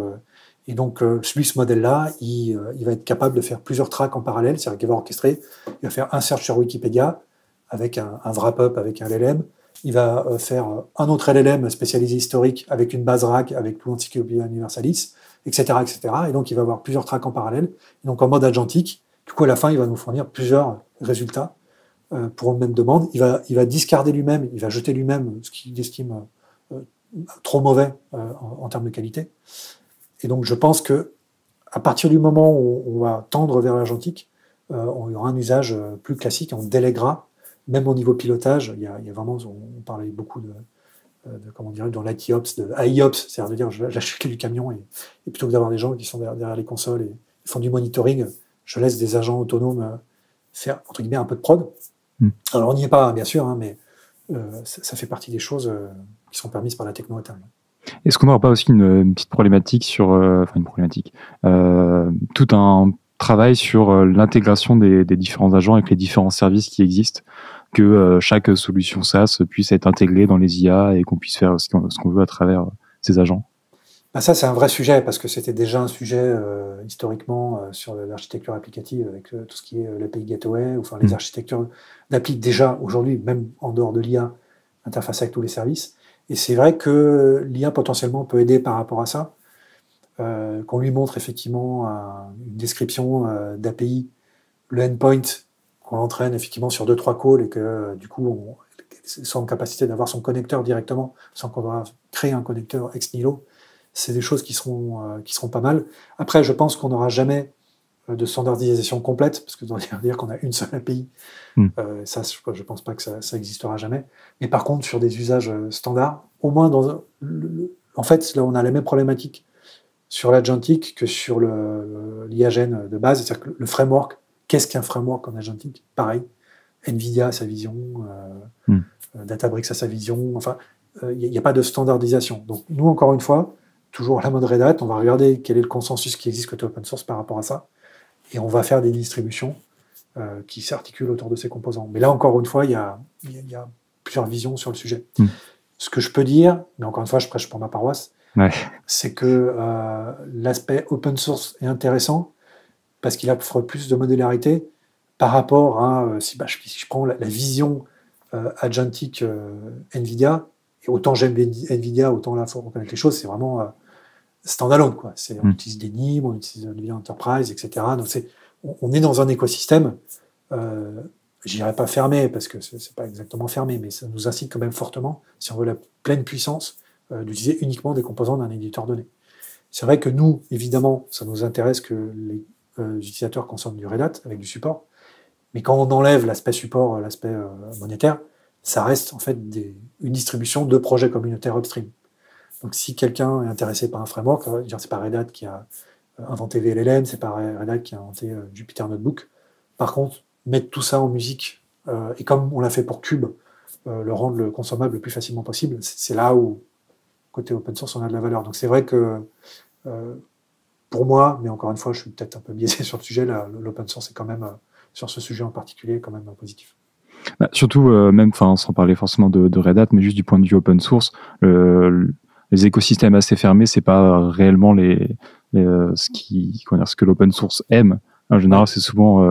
C: Et donc, ce modèle-là, il va être capable de faire plusieurs tracks en parallèle, c'est-à-dire qu'il va orchestrer, il va faire un search sur Wikipédia avec un wrap-up avec un LLM, il va faire un autre LLM spécialisé historique avec une base RAG, avec tout l'Encyclopédia Universalis, etc., etc. Et donc, il va avoir plusieurs tracks en parallèle, et donc en mode agentique. Du coup, à la fin, il va nous fournir plusieurs résultats pour une même demande. Il va discarder lui-même, il va jeter lui-même ce qu'il estime trop mauvais en termes de qualité. Et donc, je pense que à partir du moment où on va tendre vers l'agentique, on y aura un usage plus classique, on délèguera, même au niveau pilotage. Il y a vraiment, on parlait beaucoup de comment dire, dans l'ITOps, de AIOps, c'est-à-dire de dire j'achète du camion et plutôt que d'avoir des gens qui sont derrière les consoles et font du monitoring, je laisse des agents autonomes faire, entre guillemets, un peu de prod. Alors, on n'y est pas, bien sûr, hein, mais ça fait partie des choses qui sont permises par la techno à terme.
A: Est-ce qu'on n'aura pas aussi une petite problématique sur, tout un travail sur l'intégration des différents agents avec les différents services qui existent, que chaque solution SaaS puisse être intégrée dans les IA et qu'on puisse faire ce qu'on veut à travers ces agents?
C: Ben ça, c'est un vrai sujet, parce que c'était déjà un sujet historiquement sur l'architecture applicative avec tout ce qui est l'API Gateway, enfin les architectures d'appli déjà aujourd'hui, même en dehors de l'IA, interface avec tous les services. Et c'est vrai que l'IA potentiellement peut aider par rapport à ça, qu'on lui montre effectivement une description d'API, le endpoint, qu'on entraîne effectivement sur 2-3 calls et que du coup on soit en capacité d'avoir son connecteur directement sans qu'on doit créer un connecteur ex nihilo. C'est des choses qui seront pas mal. Après, je pense qu'on n'aura jamais de standardisation complète, parce que ça veut dire qu'on a une seule API. Ça, je pense pas que ça existera jamais. Mais par contre, sur des usages standards, au moins en fait, là, on a la même problématique sur l'agentic que sur l'IAGEN de base, c'est-à-dire que le framework, qu'est-ce qu'un framework en agentic? Pareil, NVIDIA a sa vision, Databricks a sa vision, enfin, il n'y a pas de standardisation. Donc, nous, encore une fois, toujours à la mode Red Hat, on va regarder quel est le consensus qui existe côté open source par rapport à ça, et on va faire des distributions qui s'articulent autour de ces composants. Mais là, encore une fois, il y a plusieurs visions sur le sujet. Ce que je peux dire, mais encore une fois, je prêche pour ma paroisse, c'est que l'aspect open source est intéressant parce qu'il offre plus de modularité par rapport à, si je prends la vision agentic NVIDIA, et autant j'aime NVIDIA, autant là, il faut reconnaître les choses, c'est vraiment standalone, quoi. On utilise des NIM, on utilise NVIDIA Enterprise, etc. Donc on est dans un écosystème, je dirais pas fermé, parce que c'est pas exactement fermé, mais ça nous incite quand même fortement, si on veut la pleine puissance, d'utiliser uniquement des composants d'un éditeur donné. C'est vrai que nous, évidemment, ça nous intéresse que les utilisateurs consomment du Red Hat avec du support, mais quand on enlève l'aspect support, l'aspect monétaire, ça reste en fait une distribution de projets communautaires upstream. Donc si quelqu'un est intéressé par un framework, c'est pas Red Hat qui a inventé VLLM, c'est pas Red Hat qui a inventé Jupyter Notebook. Par contre, mettre tout ça en musique, et comme on l'a fait pour Cube, le rendre consommable le plus facilement possible, c'est là où, côté open source, on a de la valeur. Donc c'est vrai que pour moi, mais encore une fois, je suis peut-être un peu biaisé sur le sujet, l'open source est quand même, sur ce sujet en particulier, quand même positif.
A: Surtout, même, sans parler forcément de Red Hat, mais juste du point de vue open source, les écosystèmes assez fermés, c'est pas réellement ce que l'open source aime. En général, c'est souvent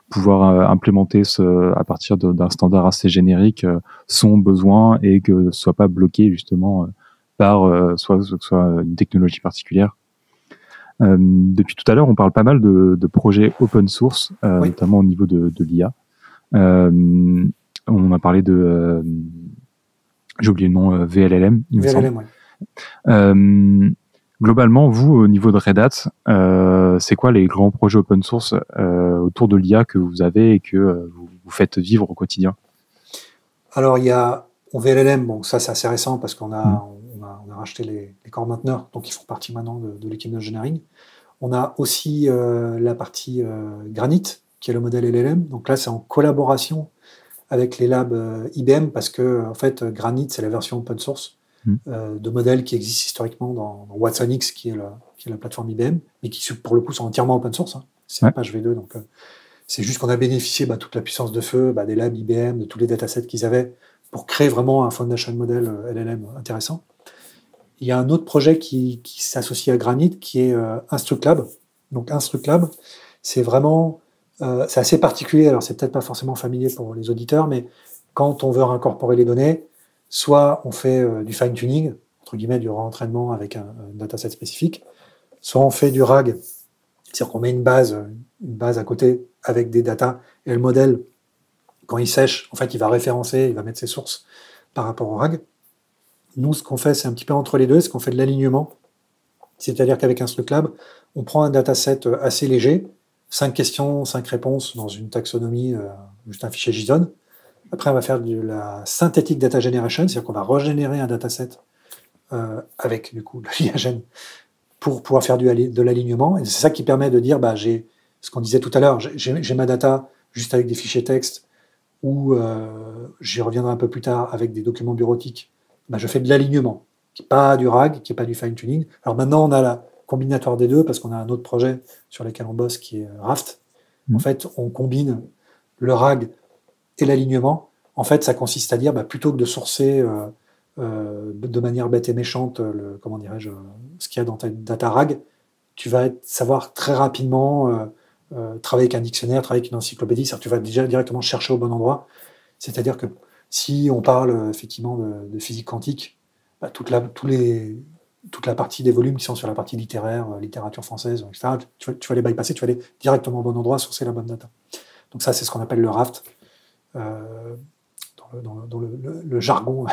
A: pouvoir implémenter à partir d'un standard assez générique son besoin et que ce soit pas bloqué justement par soit une technologie particulière. Depuis tout à l'heure, on parle pas mal de projets open source,
C: Oui.
A: notamment au niveau de l'IA. On a parlé j'ai oublié le nom, VLLM, il me semble.
C: VLLM, ouais.
A: Globalement, vous, au niveau de Red Hat, c'est quoi les grands projets open source autour de l'IA que vous avez et que vous faites vivre au quotidien?
C: Alors, il y a en VLLM, bon, ça c'est assez récent parce qu'on a racheté les core mainteneurs, donc ils font partie maintenant de l'équipe d'engineering. On a aussi la partie Granite, qui est le modèle LLM. Donc là, c'est en collaboration avec les labs IBM parce que en fait, Granite, c'est la version open source de modèles qui existent historiquement dans Watsonix, qui est la plateforme IBM, mais qui, pour le coup, sont entièrement open source. Hein. C'est Apache V2, donc c'est juste qu'on a bénéficié toute la puissance de feu des labs IBM, de tous les datasets qu'ils avaient pour créer vraiment un foundation model LLM intéressant. Il y a un autre projet qui s'associe à Granite, qui est InstructLab. Donc InstructLab, c'est vraiment c'est assez particulier. Alors c'est peut-être pas forcément familier pour les auditeurs, mais quand on veut incorporer les données, soit on fait du fine-tuning, entre guillemets du réentraînement avec un dataset spécifique, soit on fait du RAG, c'est-à-dire qu'on met une base à côté avec des datas, et le modèle, quand il sèche, en fait, il va référencer, il va mettre ses sources par rapport au RAG. Nous, ce qu'on fait, c'est un petit peu entre les deux, c'est qu'on fait de l'alignement. C'est-à-dire qu'avec InstructLab, on prend un dataset assez léger, 5 questions, 5 réponses dans une taxonomie, juste un fichier JSON. Après, on va faire de la synthetic data generation, c'est-à-dire qu'on va régénérer un dataset avec, du coup, l'IAGEN pour pouvoir faire de l'alignement. Et c'est ça qui permet de dire, j'ai ce qu'on disait tout à l'heure, j'ai ma data juste avec des fichiers texte, ou j'y reviendrai un peu plus tard avec des documents bureautiques. Je fais de l'alignement, qui n'est pas du RAG, qui n'est pas du fine-tuning. Alors maintenant, on a la combinatoire des deux, parce qu'on a un autre projet sur lequel on bosse qui est Raft. En fait, on combine le RAG et l'alignement. En fait, ça consiste à dire, plutôt que de sourcer de manière bête et méchante ce qu'il y a dans ta data RAG, tu vas savoir très rapidement travailler avec un dictionnaire, travailler avec une encyclopédie, c'est-à-dire que tu vas déjà directement chercher au bon endroit. C'est-à-dire que si on parle effectivement de physique quantique, toute la partie des volumes qui sont sur la partie littéraire, littérature française, etc., tu vas les bypasser, tu vas aller directement au bon endroit, sourcer la bonne data. Donc ça, c'est ce qu'on appelle le Raft, dans le jargon,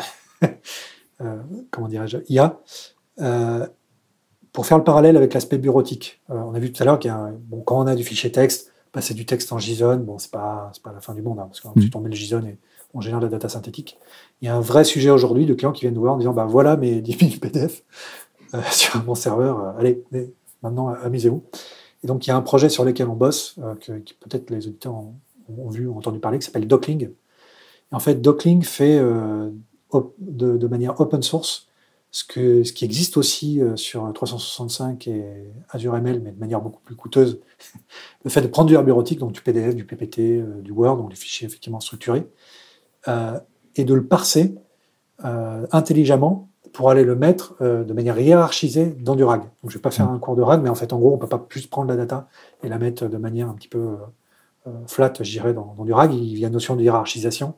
C: IA. Pour faire le parallèle avec l'aspect bureautique, on a vu tout à l'heure quand on a du fichier texte, c'est du texte en JSON, c'est pas la fin du monde, parce qu'ensuite on met le JSON et on génère de la data synthétique. Il y a un vrai sujet aujourd'hui de clients qui viennent nous voir en disant voilà mes 10 000 PDF sur mon serveur, allez, maintenant amusez-vous. Et donc il y a un projet sur lequel on bosse, que peut-être les auditeurs ont entendu parler, qui s'appelle Docling. Et en fait, Docling fait de manière open source ce qui existe aussi sur 365 et Azure ML, mais de manière beaucoup plus coûteuse. Le fait de prendre du bureautique, donc du PDF, du PPT, du Word, donc des fichiers effectivement structurés, et de le parser intelligemment pour aller le mettre de manière hiérarchisée dans du RAG. Donc je ne vais pas faire un cours de RAG, mais en fait, en gros, on ne peut pas juste prendre la data et la mettre de manière un petit peu flat, je dirais, dans du RAG. Il y a une notion de hiérarchisation.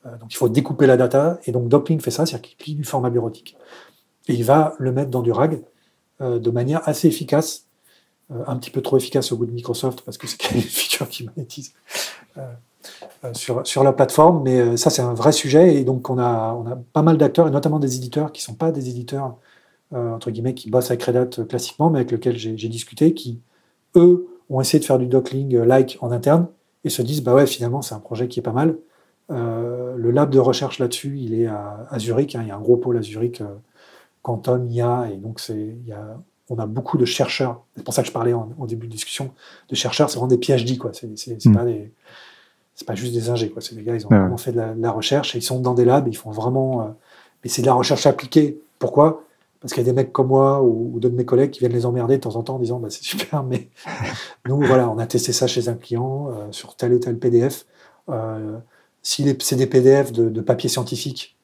C: Donc il faut découper la data, et donc Docling fait ça, c'est-à-dire qu'il plie du format bureautique. Et il va le mettre dans du RAG de manière assez efficace, un petit peu trop efficace au goût de Microsoft, parce que c'est une feature qui monétise sur la plateforme, mais ça c'est un vrai sujet, et donc on a pas mal d'acteurs, et notamment des éditeurs qui ne sont pas des éditeurs, entre guillemets, qui bossent avec Red Hat classiquement, mais avec lesquels j'ai discuté, qui, eux, ont essayé de faire du Docling-like en interne, et se disent, finalement c'est un projet qui est pas mal. Le lab de recherche là-dessus, il est à Zurich, il y a un gros pôle à Zurich, Quantum, IA, et donc on a beaucoup de chercheurs. C'est pour ça que je parlais en début de discussion de chercheurs, c'est vraiment des PhD, quoi. C'est pas juste des ingés, quoi. C'est des gars, ils ont vraiment fait de la recherche, et ils sont dans des labs, ils font vraiment. Mais c'est de la recherche appliquée. Pourquoi ? Parce qu'il y a des mecs comme moi ou d'autres de mes collègues qui viennent les emmerder de temps en temps en disant c'est super, mais nous, on a testé ça chez un client sur tel et tel PDF. Si c'est des PDF de papier scientifique,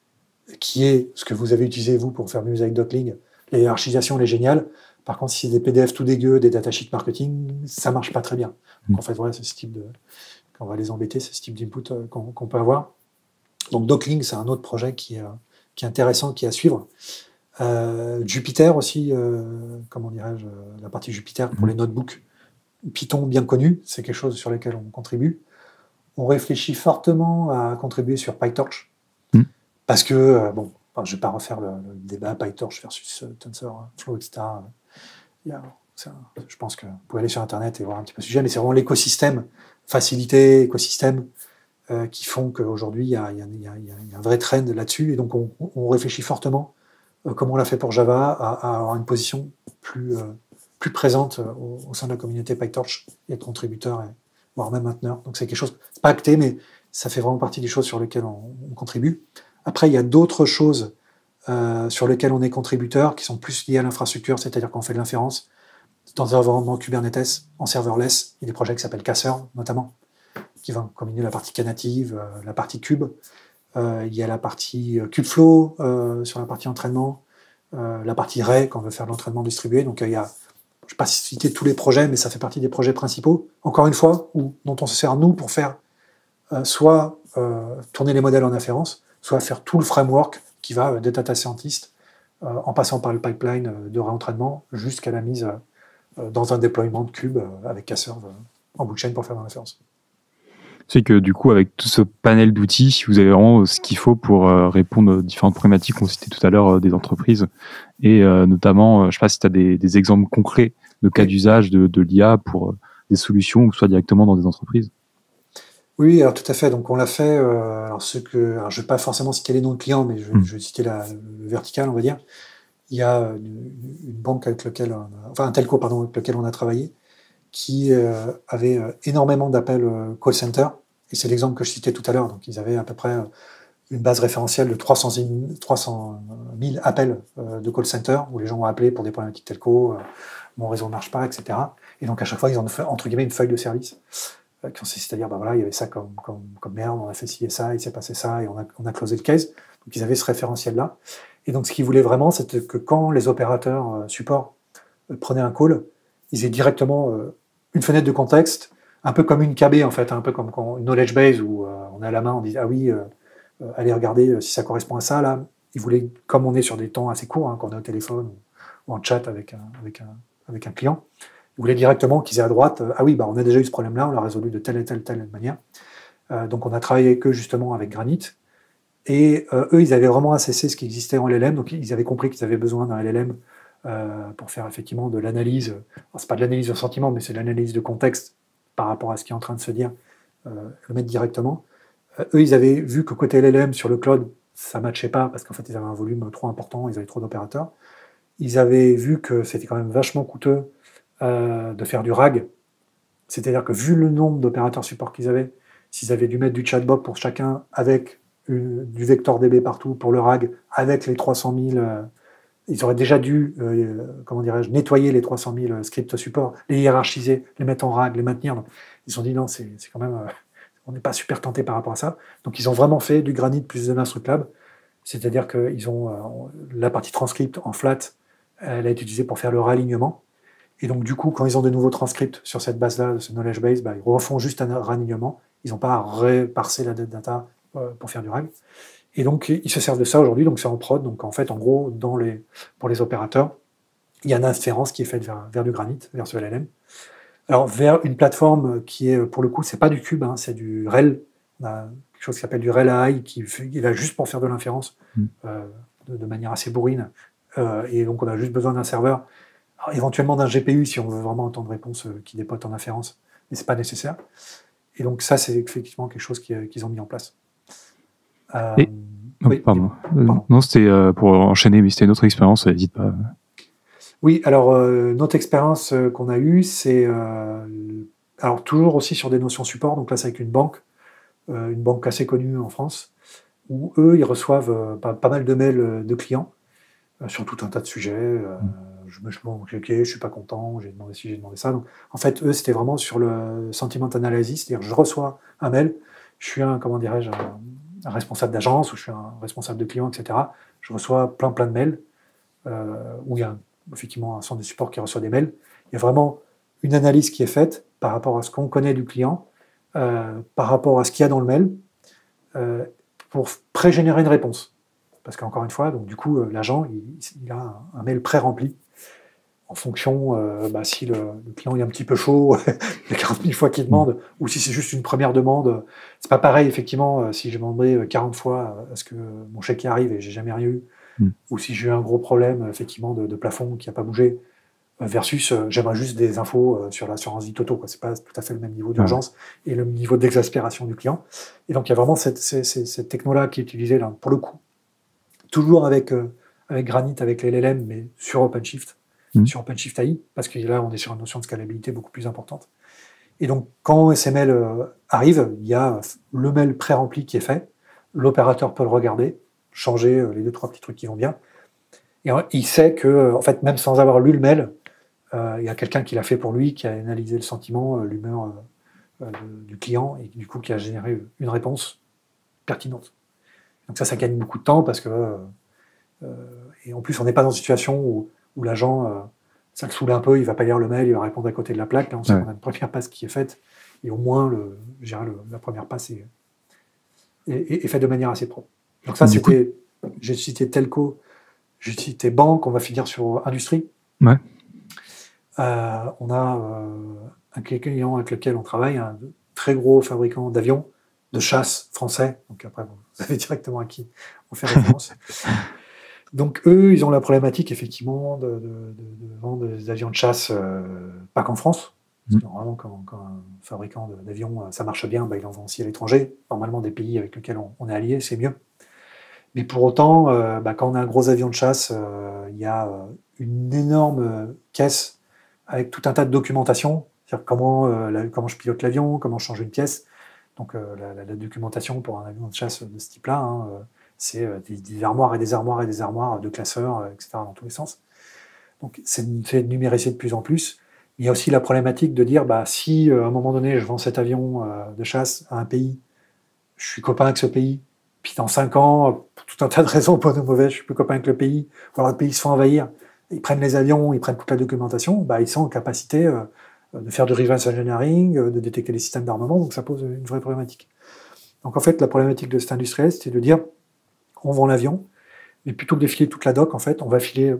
C: qui est ce que vous avez utilisé, vous, pour faire mieux avec Docling, la hiérarchisation, elle est géniale. Par contre, si c'est des PDF tout dégueux, des datasheets marketing, ça marche pas très bien. Donc, en fait, c'est ce type quand on va les embêter, c'est ce type d'input qu'on peut avoir. Donc, Docling, c'est un autre projet qui est intéressant, qui est à suivre. Jupyter aussi, comment dirais-je, la partie Jupyter pour les notebooks. Python bien connu, c'est quelque chose sur lequel on contribue. On réfléchit fortement à contribuer sur PyTorch, parce que, bon, enfin, je ne vais pas refaire le débat PyTorch versus TensorFlow, etc. Je pense que vous pouvez aller sur Internet et voir un petit peu le sujet, mais c'est vraiment l'écosystème, facilité, écosystème, qui font qu'aujourd'hui, il y a un vrai trend là-dessus. Et donc, on réfléchit fortement, comme on l'a fait pour Java, à avoir une position plus présente au sein de la communauté PyTorch et être contributeur, voire même mainteneur. Donc, c'est quelque chose, c'est pas acté, mais ça fait vraiment partie des choses sur lesquelles on contribue. Après, il y a d'autres choses sur lesquelles on est contributeur qui sont plus liées à l'infrastructure, c'est-à-dire qu'on fait de l'inférence dans un environnement Kubernetes, en serverless. Il y a des projets qui s'appellent Kserve, notamment, qui vont combiner la partie Knative, la partie Kube. Il y a la partie Kubeflow sur la partie entraînement, la partie Ray quand on veut faire de l'entraînement distribué. Donc, il y a, je ne vais pas citer tous les projets, mais ça fait partie des projets principaux, encore une fois, dont on se sert, nous, pour faire soit tourner les modèles en inférence, soit faire tout le framework qui va des data scientists, en passant par le pipeline de réentraînement, jusqu'à la mise dans un déploiement de Cube avec Kserve en bout de chaîne pour faire de l'inférence.
A: C'est que du coup, avec tout ce panel d'outils, vous avez vraiment ce qu'il faut pour répondre aux différentes problématiques qu'on citait tout à l'heure des entreprises. Et notamment, je ne sais pas si tu as des exemples concrets de cas d'usage de l'IA pour des solutions, ou soit directement dans des entreprises.
C: Oui, alors tout à fait. Donc on l'a fait. Alors je ne vais pas forcément citer les noms de clients, mais je vais citer le vertical, on va dire. Il y a une banque avec laquelle, un telco pardon, avec lequel on a travaillé, qui avait énormément d'appels call center. Et c'est l'exemple que je citais tout à l'heure. Donc ils avaient à peu près une base référentielle de 300 000 appels de call center où les gens ont appelé pour des problématiques telco, mon réseau ne marche pas, etc. Et donc à chaque fois ils ont fait entre guillemets une feuille de service. C'est-à-dire, ben voilà, il y avait ça comme merde, on a fait ci et ça, il s'est passé ça, et on a closé le case. Donc, ils avaient ce référentiel-là. Et donc, ce qu'ils voulaient vraiment, c'était que quand les opérateurs support prenaient un call, ils aient directement une fenêtre de contexte, un peu comme une KB, en fait, un peu comme une knowledge base où on a à la main, on dit, ah oui, allez regarder si ça correspond à ça, là. Ils voulaient, comme on est sur des temps assez courts, quand on est au téléphone ou en chat avec un client, ils voulaient directement qu'ils aient à droite, ah oui, on a déjà eu ce problème-là, on l'a résolu de telle et telle manière. Donc on a travaillé avec eux justement avec Granit. Et eux, ils avaient vraiment assessé ce qui existait en LLM, donc ils avaient compris qu'ils avaient besoin d'un LLM pour faire effectivement de l'analyse. C'est pas de l'analyse de sentiment, mais c'est de l'analyse de contexte par rapport à ce qui est en train de se dire, le mettre directement. Eux, ils avaient vu que côté LLM sur le cloud, ça ne matchait pas parce qu'en fait, ils avaient un volume trop important, ils avaient trop d'opérateurs. Ils avaient vu que c'était quand même vachement coûteux de faire du RAG, c'est-à-dire que vu le nombre d'opérateurs support qu'ils avaient, s'ils avaient dû mettre du chatbot pour chacun avec du vector DB partout pour le RAG, avec les 300 000, ils auraient déjà dû, nettoyer les 300 000 scripts support, les hiérarchiser, les mettre en RAG, les maintenir. Donc, ils se sont dit non, c'est quand même, on n'est pas super tenté par rapport à ça. Donc ils ont vraiment fait du Granit plus de l'Instructlab, c'est-à-dire qu'ils ont la partie transcript en flat, elle a été utilisée pour faire le ralignement. Et donc, du coup, quand ils ont de nouveaux transcripts sur cette base-là, de ce knowledge base, ils refont juste un ralignement. Ils n'ont pas à reparser la data pour faire du RAG. Et donc, ils se servent de ça aujourd'hui. Donc, c'est en prod. Donc, en fait, en gros, pour les opérateurs, il y a une inférence qui est faite vers du Granit, vers ce LLM. Alors, vers une plateforme qui est, pour le coup, c'est pas du Cube, c'est du RHEL. On a quelque chose qui s'appelle du RHEL AI, qui va juste pour faire de l'inférence de manière assez bourrine. Et donc, on a juste besoin d'un serveur. Alors, éventuellement d'un GPU si on veut vraiment un temps de réponse qui dépote en inférence, mais ce n'est pas nécessaire. Et donc ça, c'est effectivement quelque chose qu'ils ont mis en place.
A: Oui, pardon. Non, c'était pour enchaîner, mais c'était une autre expérience, n'hésite pas.
C: Oui, alors notre expérience qu'on a eue, c'est alors toujours aussi sur des notions support, donc là c'est avec une banque assez connue en France, où eux, ils reçoivent pas mal de mails de clients sur tout un tas de sujets. Je suis pas content, j'ai demandé ci, j'ai demandé ça. Donc, en fait, eux, c'était vraiment sur le sentiment analysis, c'est-à-dire je reçois un mail, je suis un responsable d'agence, ou je suis un responsable de client, etc. Je reçois plein de mails, où il y a effectivement un centre de support qui reçoit des mails. Il y a vraiment une analyse qui est faite par rapport à ce qu'on connaît du client, par rapport à ce qu'il y a dans le mail, pour pré-générer une réponse. parce qu'encore une fois, donc du coup, l'agent, il a un mail pré-rempli en fonction, si le client est un petit peu chaud, il y a 40 000 fois qu'il demande, ou si c'est juste une première demande. C'est pas pareil, effectivement, si j'ai demandé 40 fois à ce que mon chèque y arrive et j'ai jamais rien eu, ou si j'ai eu un gros problème, effectivement, de plafond qui n'a pas bougé, versus j'aimerais juste des infos sur l'assurance vie Toto, quoi. C'est pas tout à fait le même niveau d'urgence et le niveau d'exaspération du client. Et donc il y a vraiment cette techno-là qui est utilisée là, pour le coup, toujours avec Granit, avec les LLM, mais sur OpenShift, sur OpenShift AI, parce que là on est sur une notion de scalabilité beaucoup plus importante. Et donc quand ces mails arrivent, il y a le mail pré-rempli qui est fait, l'opérateur peut le regarder, changer les 2-3 petits trucs qui vont bien, et il sait que, en fait, même sans avoir lu le mail, il y a quelqu'un qui l'a fait pour lui, qui a analysé le sentiment, l'humeur du client, et du coup qui a généré une réponse pertinente. Donc ça gagne beaucoup de temps, parce que et en plus on n'est pas dans une situation où l'agent, ça le saoule un peu, il va pas lire le mail, il va répondre à côté de la plaque, là on sait qu'on a une première passe qui est faite, et au moins la première passe est faite de manière assez propre. Donc ça c'était, j'ai cité Telco, j'ai cité banque, on va finir sur industrie.
A: Ouais.
C: On a un client avec lequel on travaille, un très gros fabricant d'avions de chasse français. Donc après, vous savez directement à qui on fait référence. Donc eux, ils ont la problématique effectivement de vendre des avions de chasse, pas qu'en France. Parce que normalement, quand un fabricant d'avions, ça marche bien, il en vend aussi à l'étranger. Normalement, des pays avec lesquels on est allié, c'est mieux. Mais pour autant, quand on a un gros avion de chasse, il y a une énorme caisse avec tout un tas de documentation, c'est-à-dire comment je pilote l'avion, comment je change une pièce. Donc la documentation pour un avion de chasse de ce type-là, c'est des armoires et des armoires et des armoires de classeurs, etc. dans tous les sens. Donc c'est fait numériser de plus en plus. Il y a aussi la problématique de dire, si à un moment donné je vends cet avion de chasse à un pays, je suis copain avec ce pays, puis dans 5 ans, pour tout un tas de raisons, bonnes ou mauvaises, je suis plus copain avec le pays, ou alors le pays se fait envahir, ils prennent les avions, ils prennent toute la documentation, ils sont en capacité de faire du reverse engineering, de détecter les systèmes d'armement, donc ça pose une vraie problématique. Donc en fait, la problématique de cet industriel, c'est de dire, on vend l'avion, mais plutôt que de filer toute la doc, en fait, on va filer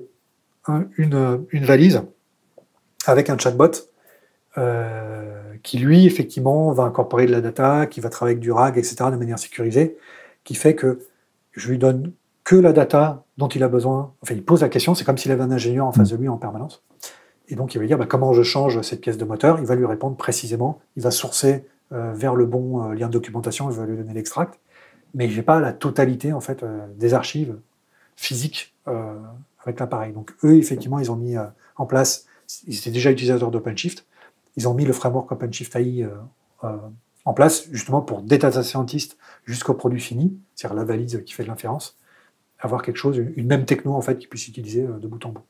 C: une valise avec un chatbot qui, lui, effectivement, va incorporer de la data, qui va travailler avec du RAG, etc., de manière sécurisée, qui fait que je lui donne que la data dont il a besoin. Enfin, il pose la question, c'est comme s'il avait un ingénieur en face de lui en permanence. Et donc, il va dire comment je change cette pièce de moteur. Il va lui répondre précisément. Il va sourcer vers le bon lien de documentation. Il va lui donner l'extract. Mais je n'ai pas la totalité en fait, des archives physiques avec l'appareil. Donc, eux, effectivement, ils ont mis en place, ils étaient déjà utilisateurs d'OpenShift. Ils ont mis le framework OpenShift AI en place, justement pour des data scientists jusqu'au produit fini, c'est-à-dire la valise qui fait de l'inférence, avoir quelque chose, une même techno en fait, qui puisse utiliser de bout en bout.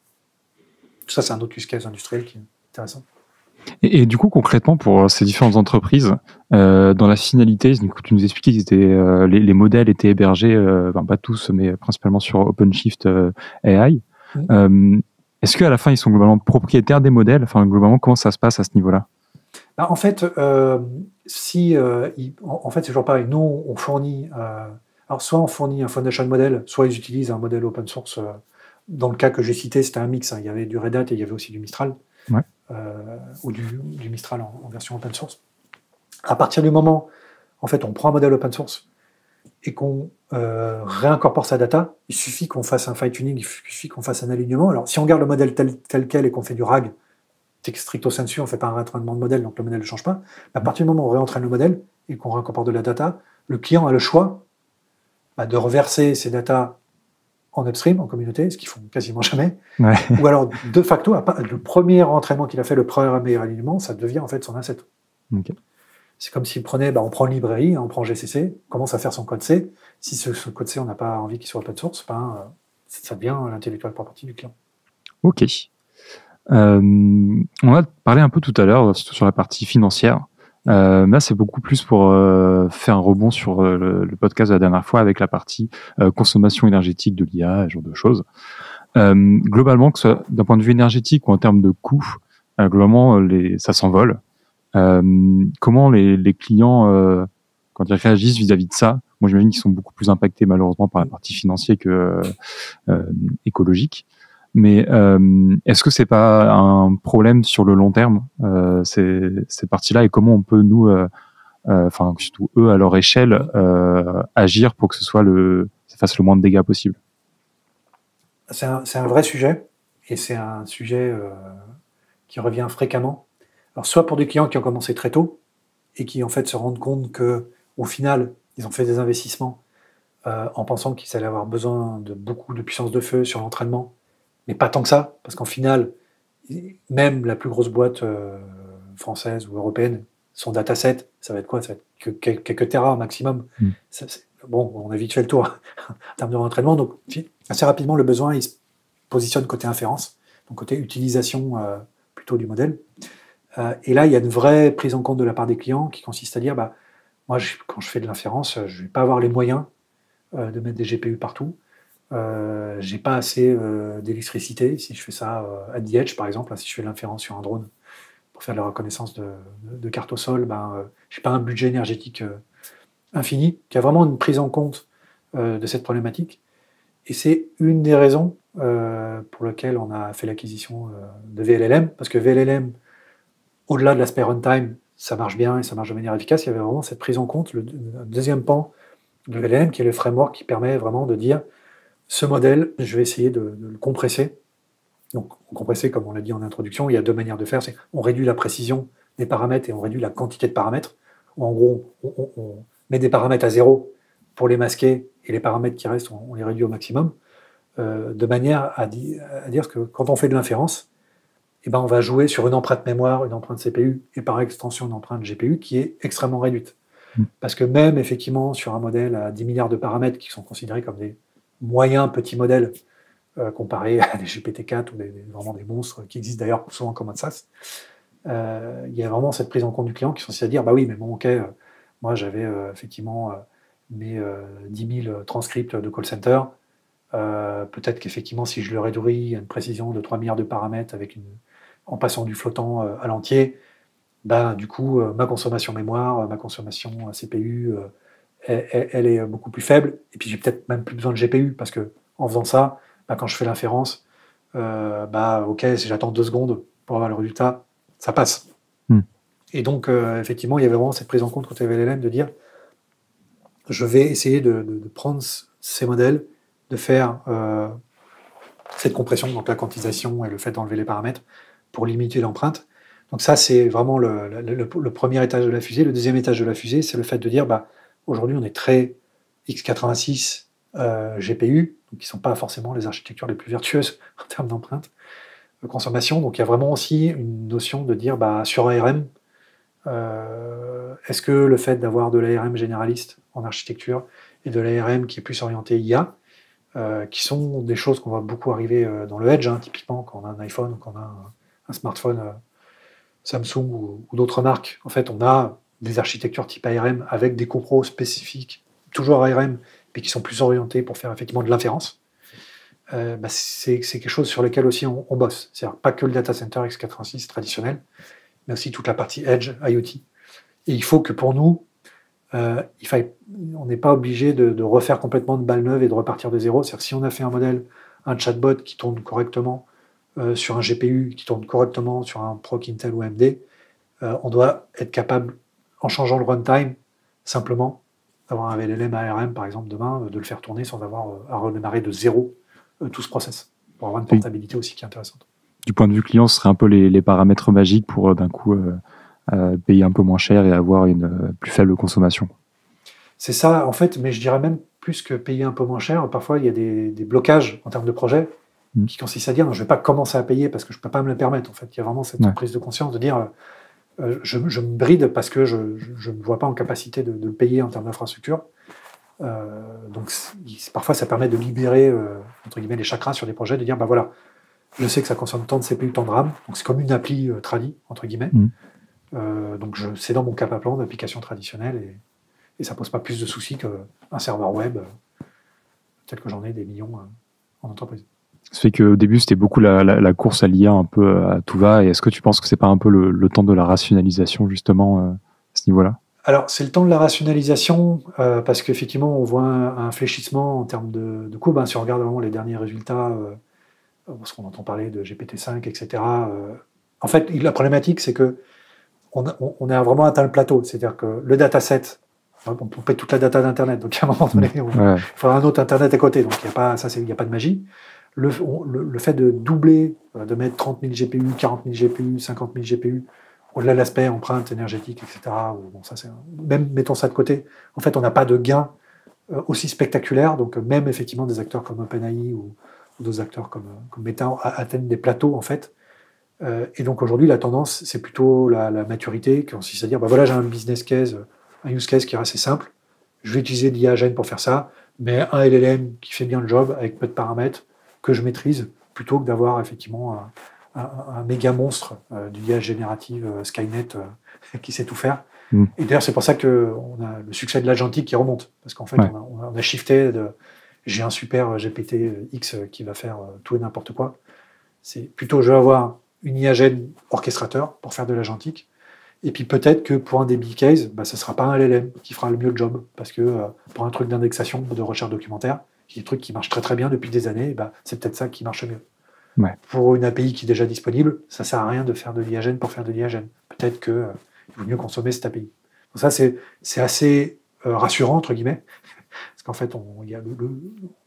C: Tout ça, c'est un autre use case industriel qui est intéressant.
A: Et du coup, concrètement, pour ces différentes entreprises, dans la finalité, tu nous expliquais que les modèles étaient hébergés, pas tous, mais principalement sur OpenShift AI. Est-ce qu'à la fin, ils sont globalement propriétaires des modèles? Enfin, globalement, comment ça se passe à ce niveau-là?
C: En fait, en fait, c'est toujours pareil. Nous, on fournit... alors, soit on fournit un foundation model, soit ils utilisent un modèle open source. Dans le cas que j'ai cité, c'était un mix. Il y avait du Red Hat et il y avait aussi du Mistral.
A: Ouais.
C: Ou du Mistral en version open source. À partir du moment, en fait, on prend un modèle open source et qu'on réincorpore sa data, il suffit qu'on fasse un fine-tuning, il suffit qu'on fasse un alignement. Alors, si on garde le modèle tel quel et qu'on fait du RAG, stricto sensu, on ne fait pas un réentraînement de modèle, donc le modèle ne change pas. À partir du moment où on réentraîne le modèle et qu'on réincorpore de la data, le client a le choix de reverser ses data en upstream, en communauté, ce qu'ils font quasiment jamais.
A: Ouais.
C: Ou alors, de facto, le premier entraînement qu'il a fait, le premier alignement, ça devient en fait son asset.
A: Okay.
C: C'est comme s'il prenait, on prend une librairie, on prend GCC, on commence à faire son code C. Si ce code C, on n'a pas envie qu'il soit open source, ça devient l'intellectual property du client.
A: Ok. On a parlé un peu tout à l'heure sur la partie financière. Là, c'est beaucoup plus pour faire un rebond sur le podcast de la dernière fois avec la partie consommation énergétique de l'IA, ce genre de choses. Globalement, que ce soit d'un point de vue énergétique ou en termes de coûts, globalement, ça s'envole. Comment les clients quand ils réagissent vis-à-vis de ça, moi j'imagine qu'ils sont beaucoup plus impactés malheureusement par la partie financière que écologique. Mais est-ce que c'est pas un problème sur le long terme, ces parties-là, et comment on peut nous, enfin surtout eux à leur échelle, agir pour que ça fasse le moins de dégâts possible?
C: C'est un vrai sujet, et c'est un sujet qui revient fréquemment. Alors soit pour des clients qui ont commencé très tôt et qui en fait se rendent compte que au final ils ont fait des investissements en pensant qu'ils allaient avoir besoin de beaucoup de puissance de feu sur l'entraînement, mais pas tant que ça, parce qu'en final, même la plus grosse boîte française ou européenne, son dataset, ça va être quoi? Ça va être que quelques terras au maximum. Bon, on a vite fait le tour en termes de rentraînement, donc assez rapidement le besoin il se positionne côté inférence, donc côté utilisation plutôt du modèle. Et là, il y a une vraie prise en compte de la part des clients qui consiste à dire, bah, moi, quand je fais de l'inférence, je ne vais pas avoir les moyens de mettre des GPU partout. J'ai pas assez d'électricité si je fais ça à the edge, par exemple, si je fais de l'inférence sur un drone pour faire de la reconnaissance de carte au sol, j'ai pas un budget énergétique infini, qui a vraiment une prise en compte de cette problématique. Et c'est une des raisons pour lesquelles on a fait l'acquisition de VLLM, parce que VLLM, au-delà de l'aspect runtime, ça marche bien et ça marche de manière efficace, il y avait vraiment cette prise en compte, le deuxième pan de VLLM, qui est le framework qui permet vraiment de dire ce modèle, je vais essayer de le compresser. Donc, compresser, comme on l'a dit en introduction, il y a deux manières de faire. C'est on réduit la précision des paramètres et on réduit la quantité de paramètres. Ou en gros, on met des paramètres à zéro pour les masquer et les paramètres qui restent, on les réduit au maximum, de manière à dire que quand on fait de l'inférence, on va jouer sur une empreinte mémoire, une empreinte CPU et par extension une empreinte GPU qui est extrêmement réduite. Parce que même effectivement sur un modèle à 10 milliards de paramètres qui sont considérés comme des moyens petits modèles comparés à des GPT-4 ou vraiment des monstres qui existent d'ailleurs souvent comme SaaS, il y a vraiment cette prise en compte du client qui consiste à dire bah oui, mais bon, ok, moi j'avais effectivement mes 10 000 transcripts de call center. Peut-être qu'effectivement, si je le réduis à une précision de 3 milliards de paramètres en passant du flottant à l'entier, du coup, ma consommation mémoire, ma consommation CPU, elle est beaucoup plus faible. Et puis, j'ai peut-être même plus besoin de GPU parce que en faisant ça, quand je fais l'inférence, ok, si j'attends 2 secondes pour avoir le résultat, ça passe. Et donc, effectivement, il y avait vraiment cette prise en compte côté VLLM de dire je vais essayer de prendre ces modèles, de faire cette compression, donc la quantisation et le fait d'enlever les paramètres pour limiter l'empreinte. Donc ça, c'est vraiment le premier étage de la fusée. Le deuxième étage de la fusée, c'est le fait de dire, aujourd'hui, on est très x86 GPU, donc qui ne sont pas forcément les architectures les plus vertueuses en termes d'empreinte de consommation. Donc il y a vraiment aussi une notion de dire, sur ARM, est-ce que le fait d'avoir de l'ARM généraliste en architecture et de l'ARM qui est plus orienté IA, qui sont des choses qu'on voit beaucoup arriver dans le Edge, typiquement quand on a un iPhone ou quand on a un smartphone Samsung ou d'autres marques. En fait, on a des architectures type ARM avec des copros spécifiques, toujours ARM, mais qui sont plus orientés pour faire effectivement de l'inférence. C'est quelque chose sur lequel aussi on bosse. C'est-à-dire pas que le data center x86 traditionnel, mais aussi toute la partie Edge, IoT. Et il faut que pour nous, on n'est pas obligé de refaire complètement de balle neuve et de repartir de zéro. C'est-à-dire que si on a fait un modèle, un chatbot qui tourne correctement sur un GPU, qui tourne correctement sur un PROC Intel ou AMD, on doit être capable, en changeant le runtime, simplement, d'avoir un VLLM ARM, par exemple, demain, de le faire tourner sans avoir à redémarrer de zéro tout ce process, pour avoir une portabilité aussi qui est intéressante.
A: Du point de vue client, ce serait un peu les paramètres magiques pour d'un coup payer un peu moins cher et avoir une plus faible consommation.
C: C'est ça, en fait, mais je dirais même plus que payer un peu moins cher. Parfois, il y a des blocages en termes de projet qui consistent à dire non, je ne vais pas commencer à payer parce que je ne peux pas me le permettre. En fait, il y a vraiment cette prise de conscience de dire je me bride parce que je ne me vois pas en capacité de le payer en termes d'infrastructure. Donc, parfois, ça permet de libérer entre guillemets les chakras sur des projets, de dire voilà, je sais que ça consomme tant de CPU, tant de RAM, donc c'est comme une appli tradie, entre guillemets. Donc, c'est dans mon cap à plan d'application traditionnelle et ça ne pose pas plus de soucis qu'un serveur web, tel que j'en ai des millions en entreprise.
A: Ça fait qu'au début, c'était beaucoup la course à l'IA un peu à tout va. Et est-ce que tu penses que c'est pas un peu le temps de la rationalisation, justement, à ce niveau-là ?
C: Alors, c'est le temps de la rationalisation, parce qu'effectivement, on voit un fléchissement en termes de courbe. Si on regarde vraiment les derniers résultats, parce qu'on entend parler de GPT-5, etc. En fait, la problématique, c'est que on a vraiment atteint le plateau. C'est-à-dire que le dataset, on peut toute la data d'Internet, donc à un moment donné, il faudra un autre Internet à côté. Donc, il n'y a pas de magie. Le fait de doubler, de mettre 30 000 GPU, 40 000 GPU, 50 000 GPU, au-delà de l'aspect empreinte énergétique, etc., même mettons ça de côté, en fait, on n'a pas de gain aussi spectaculaire. Donc, même effectivement, des acteurs comme OpenAI ou d'autres acteurs comme Meta atteignent des plateaux, en fait. Et donc, aujourd'hui, la tendance, c'est plutôt la maturité, qui consiste à dire, voilà, j'ai un business case, un use case qui est assez simple. Je vais utiliser l'IA Gen pour faire ça, mais un LLM qui fait bien le job avec peu de paramètres que je maîtrise, plutôt que d'avoir effectivement un méga monstre du IA générative Skynet qui sait tout faire. Et d'ailleurs, c'est pour ça qu'on a le succès de l'agentique qui remonte, parce qu'en fait, on a shifté j'ai un super GPT X qui va faire tout et n'importe quoi. C'est plutôt, je vais avoir une IA Gen orchestrateur pour faire de l'agentique. Et puis peut-être que pour un des big cases, ce ne sera pas un LLM qui fera le mieux le job, parce que pour un truc d'indexation, de recherche documentaire, qui est des trucs qui marchent très très bien depuis des années, c'est peut-être ça qui marche mieux.
A: Ouais.
C: Pour une API qui est déjà disponible, ça ne sert à rien de faire de l'IA Gen pour faire de l'IA Gen. Peut-être qu'il vaut mieux consommer cette API. Donc ça, c'est assez rassurant, entre guillemets, parce qu'en fait, il y a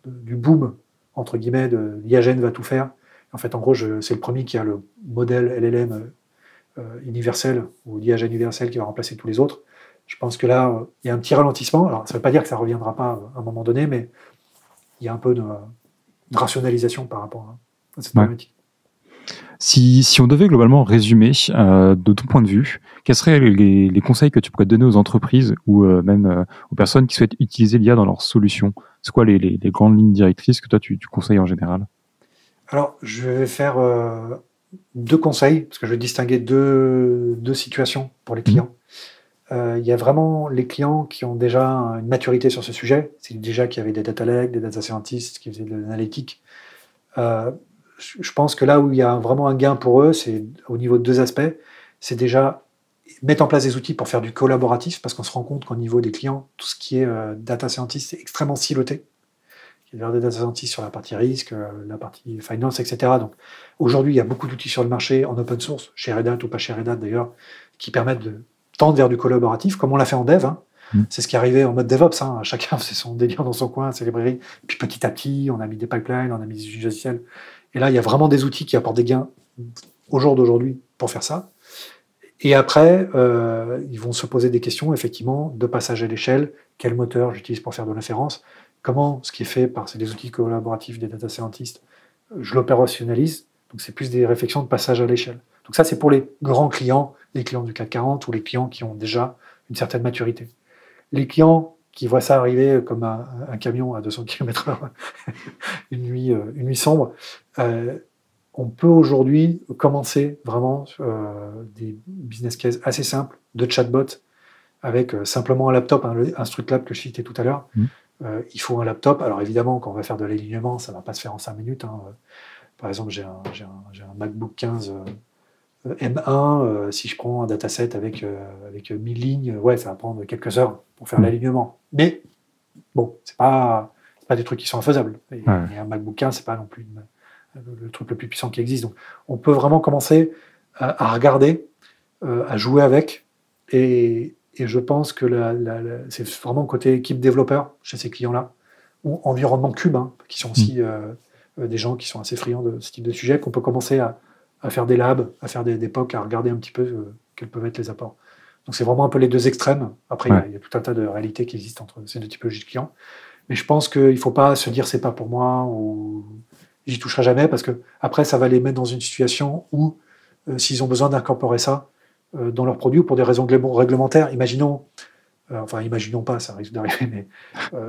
C: du boom, entre guillemets, de l'IA Gen va tout faire. En fait, en gros, c'est le premier qui a le modèle LLM universel, ou l'IA Gen universel qui va remplacer tous les autres. Je pense que là, il y a un petit ralentissement. Alors, ça ne veut pas dire que ça ne reviendra pas à un moment donné, mais il y a un peu de rationalisation par rapport à cette problématique.
A: Si on devait globalement résumer, de ton point de vue, quels seraient les conseils que tu pourrais donner aux entreprises ou même aux personnes qui souhaitent utiliser l'IA dans leurs solutions? C'est quoi les grandes lignes directrices que toi tu conseilles en général?
C: Alors, je vais faire 2 conseils, parce que je vais distinguer deux situations pour les clients. Il y a vraiment les clients qui ont déjà une maturité sur ce sujet. C'est déjà qu'il y avait des data lakes, des data scientists qui faisaient de l'analytique. Je pense que là où il y a vraiment un gain pour eux, c'est au niveau de 2 aspects. C'est déjà mettre en place des outils pour faire du collaboratif, parce qu'on se rend compte qu'au niveau des clients, tout ce qui est data scientist, c'est extrêmement siloté. Il y a des data scientists sur la partie risque, la partie finance, etc. Donc aujourd'hui, il y a beaucoup d'outils sur le marché en open source, chez Red Hat ou pas chez Red Hat d'ailleurs, qui permettent de tendre vers du collaboratif, comme on l'a fait en dev. C'est ce qui est arrivé en mode DevOps. Chacun faisait son délire dans son coin, ses librairies. Puis petit à petit, on a mis des pipelines, on a mis des logiciels. Et là, il y a vraiment des outils qui apportent des gains au jour d'aujourd'hui pour faire ça. Et après, ils vont se poser des questions, effectivement, de passage à l'échelle. Quel moteur j'utilise pour faire de l'inférence? Comment ce qui est fait par les outils collaboratifs des data scientists, je l'opérationnalise? Donc, c'est plus des réflexions de passage à l'échelle. Donc ça, c'est pour les grands clients, les clients du CAC 40 ou les clients qui ont déjà une certaine maturité. Les clients qui voient ça arriver comme un camion à 200 km/h une nuit sombre, on peut aujourd'hui commencer vraiment des business cases assez simples de chatbot avec simplement un laptop, un Structlab que je citais tout à l'heure. Il faut un laptop. Alors évidemment, quand on va faire de l'alignement, ça ne va pas se faire en 5 minutes. Par exemple, j'ai un MacBook 15 M1. Si je prends un dataset avec 1000 lignes, ça va prendre quelques heures pour faire l'alignement. Mais bon, c'est pas des trucs qui sont infaisables. Et un MacBook 15, c'est pas non plus le truc le plus puissant qui existe. Donc, on peut vraiment commencer à regarder, à jouer avec. Et je pense que c'est vraiment côté équipe développeur chez ces clients-là, ou environnement cube, qui sont aussi des gens qui sont assez friands de ce type de sujet, qu'on peut commencer à faire des labs, à faire des POC, à regarder un petit peu quels peuvent être les apports. Donc c'est vraiment un peu les 2 extrêmes. Après, il y a tout un tas de réalités qui existent entre ces 2 typologies de clients. Mais je pense qu'il ne faut pas se dire c'est pas pour moi ou j'y toucherai jamais, parce que après ça va les mettre dans une situation où s'ils ont besoin d'incorporer ça dans leurs produits ou pour des raisons réglementaires, imaginons pas, ça risque d'arriver, mais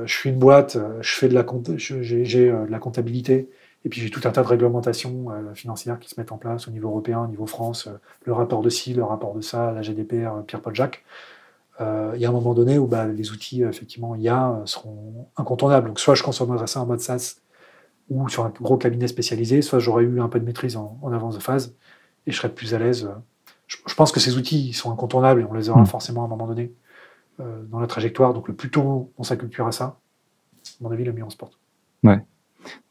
C: je suis une boîte, je fais j'ai de la comptabilité, et puis j'ai tout un tas de réglementations financières qui se mettent en place au niveau européen, au niveau France, le rapport de ci, le rapport de ça, la GDPR, Pierre-Paul Jacques. Il y a un moment donné où les outils, effectivement, IA seront incontournables. Donc soit je consommerai ça en mode SaaS ou sur un gros cabinet spécialisé, soit j'aurai eu un peu de maîtrise en avance de phase et je serai plus à l'aise. Je pense que ces outils ils sont incontournables et on les aura forcément à un moment donné. dans la trajectoire. Donc le plus tôt on s'acculture à ça, à mon avis, le mieux on se porte.
A: Ouais.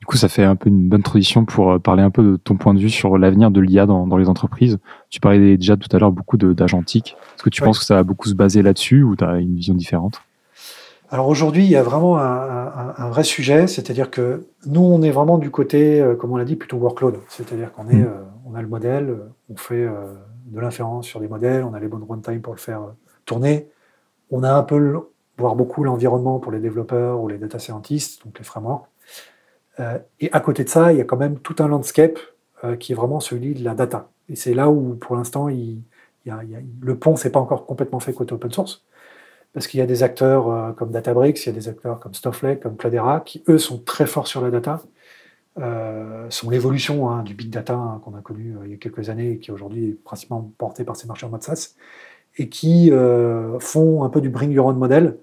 A: Du coup, ça fait un peu une bonne transition pour parler un peu de ton point de vue sur l'avenir de l'IA dans les entreprises. Tu parlais déjà tout à l'heure beaucoup d'agentique. Est-ce que tu penses que ça va beaucoup se baser là-dessus ou tu as une vision différente?
C: Alors aujourd'hui, il y a vraiment un vrai sujet, c'est-à-dire que nous, on est vraiment du côté, comme on l'a dit, plutôt workload. C'est-à-dire qu'on on a le modèle, on fait de l'inférence sur des modèles, on a les bonnes runtime pour le faire tourner. On a un peu, voire beaucoup, l'environnement pour les développeurs ou les data scientists, donc les frameworks. Et à côté de ça, il y a quand même tout un landscape qui est vraiment celui de la data. Et c'est là où, pour l'instant, le pont s'est pas encore complètement fait côté open source. Parce qu'il y a des acteurs comme Databricks, il y a des acteurs comme Snowflake, comme Cloudera, qui, eux, sont très forts sur la data, sont l'évolution du big data qu'on a connu il y a quelques années et qui aujourd'hui est principalement porté par ces marchés en mode SaaS, et qui font un peu du bring your own model,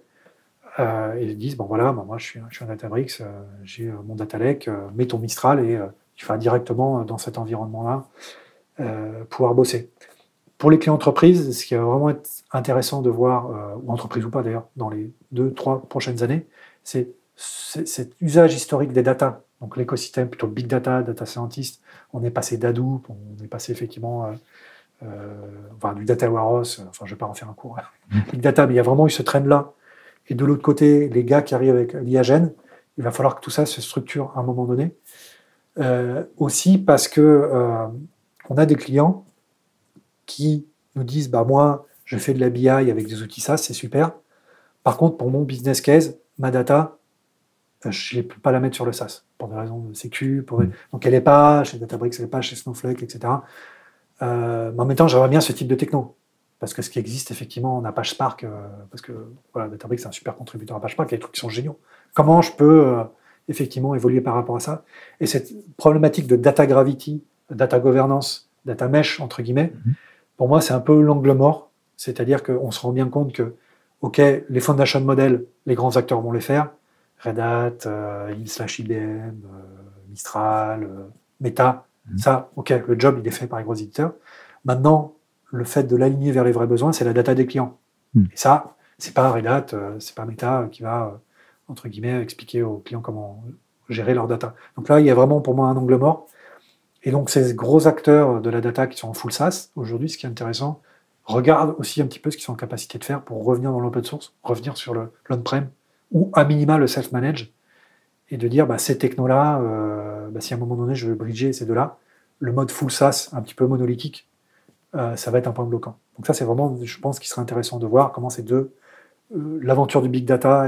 C: et ils disent, bon voilà, moi je suis un Databricks, j'ai mon data lake, mets ton Mistral et tu vas directement dans cet environnement-là pouvoir bosser. Pour les clients entreprises, ce qui va vraiment être intéressant de voir, ou entreprise ou pas d'ailleurs, dans les 2-3 prochaines années, c'est cet usage historique des data. Donc l'écosystème, plutôt big data, data scientist, on est passé d'Hadoop, on est passé effectivement du data warehouse, je ne vais pas en faire un cours, big data, mais il y a vraiment eu ce trend-là. Et de l'autre côté, les gars qui arrivent avec l'IAGEN, il va falloir que tout ça se structure à un moment donné. Aussi parce que on a des clients qui nous disent, moi, je fais de la BI avec des outils SaaS, c'est super. Par contre, pour mon business case, ma data, je ne peux pas la mettre sur le SaaS, pour des raisons de sécu. Donc, elle n'est pas chez Databricks, elle n'est pas chez Snowflake, etc. Mais en même temps, j'aimerais bien ce type de techno. Parce que ce qui existe, effectivement, on a Apache Spark, parce que Databricks, c'est un super contributeur à Apache Spark, il y a des trucs qui sont géniaux. Comment je peux effectivement évoluer par rapport à ça? Et cette problématique de data gravity, data governance, data mesh, entre guillemets, pour moi, c'est un peu l'angle mort. C'est-à-dire qu'on se rend bien compte que, OK, les foundation models, les grands acteurs vont les faire. Red Hat, IBM, Mistral, Meta. Ça, OK, le job, il est fait par les gros éditeurs. Maintenant, le fait de l'aligner vers les vrais besoins, c'est la data des clients. Et ça, c'est pas Red Hat, c'est pas Meta qui va, entre guillemets, expliquer aux clients comment gérer leur data. Donc là, il y a vraiment pour moi un angle mort. Et donc, ces gros acteurs de la data qui sont en full SaaS, aujourd'hui, ce qui est intéressant, regardent aussi un petit peu ce qu'ils sont en capacité de faire pour revenir dans l'open source, revenir sur l'on-prem, ou à minima le self-manage, et de dire, ces technos-là, si à un moment donné, je veux bridger ces deux-là, le mode full SaaS, un petit peu monolithique, ça va être un point bloquant. Donc ça, c'est vraiment, je pense, qu'il serait intéressant de voir comment ces deux, l'aventure du big data,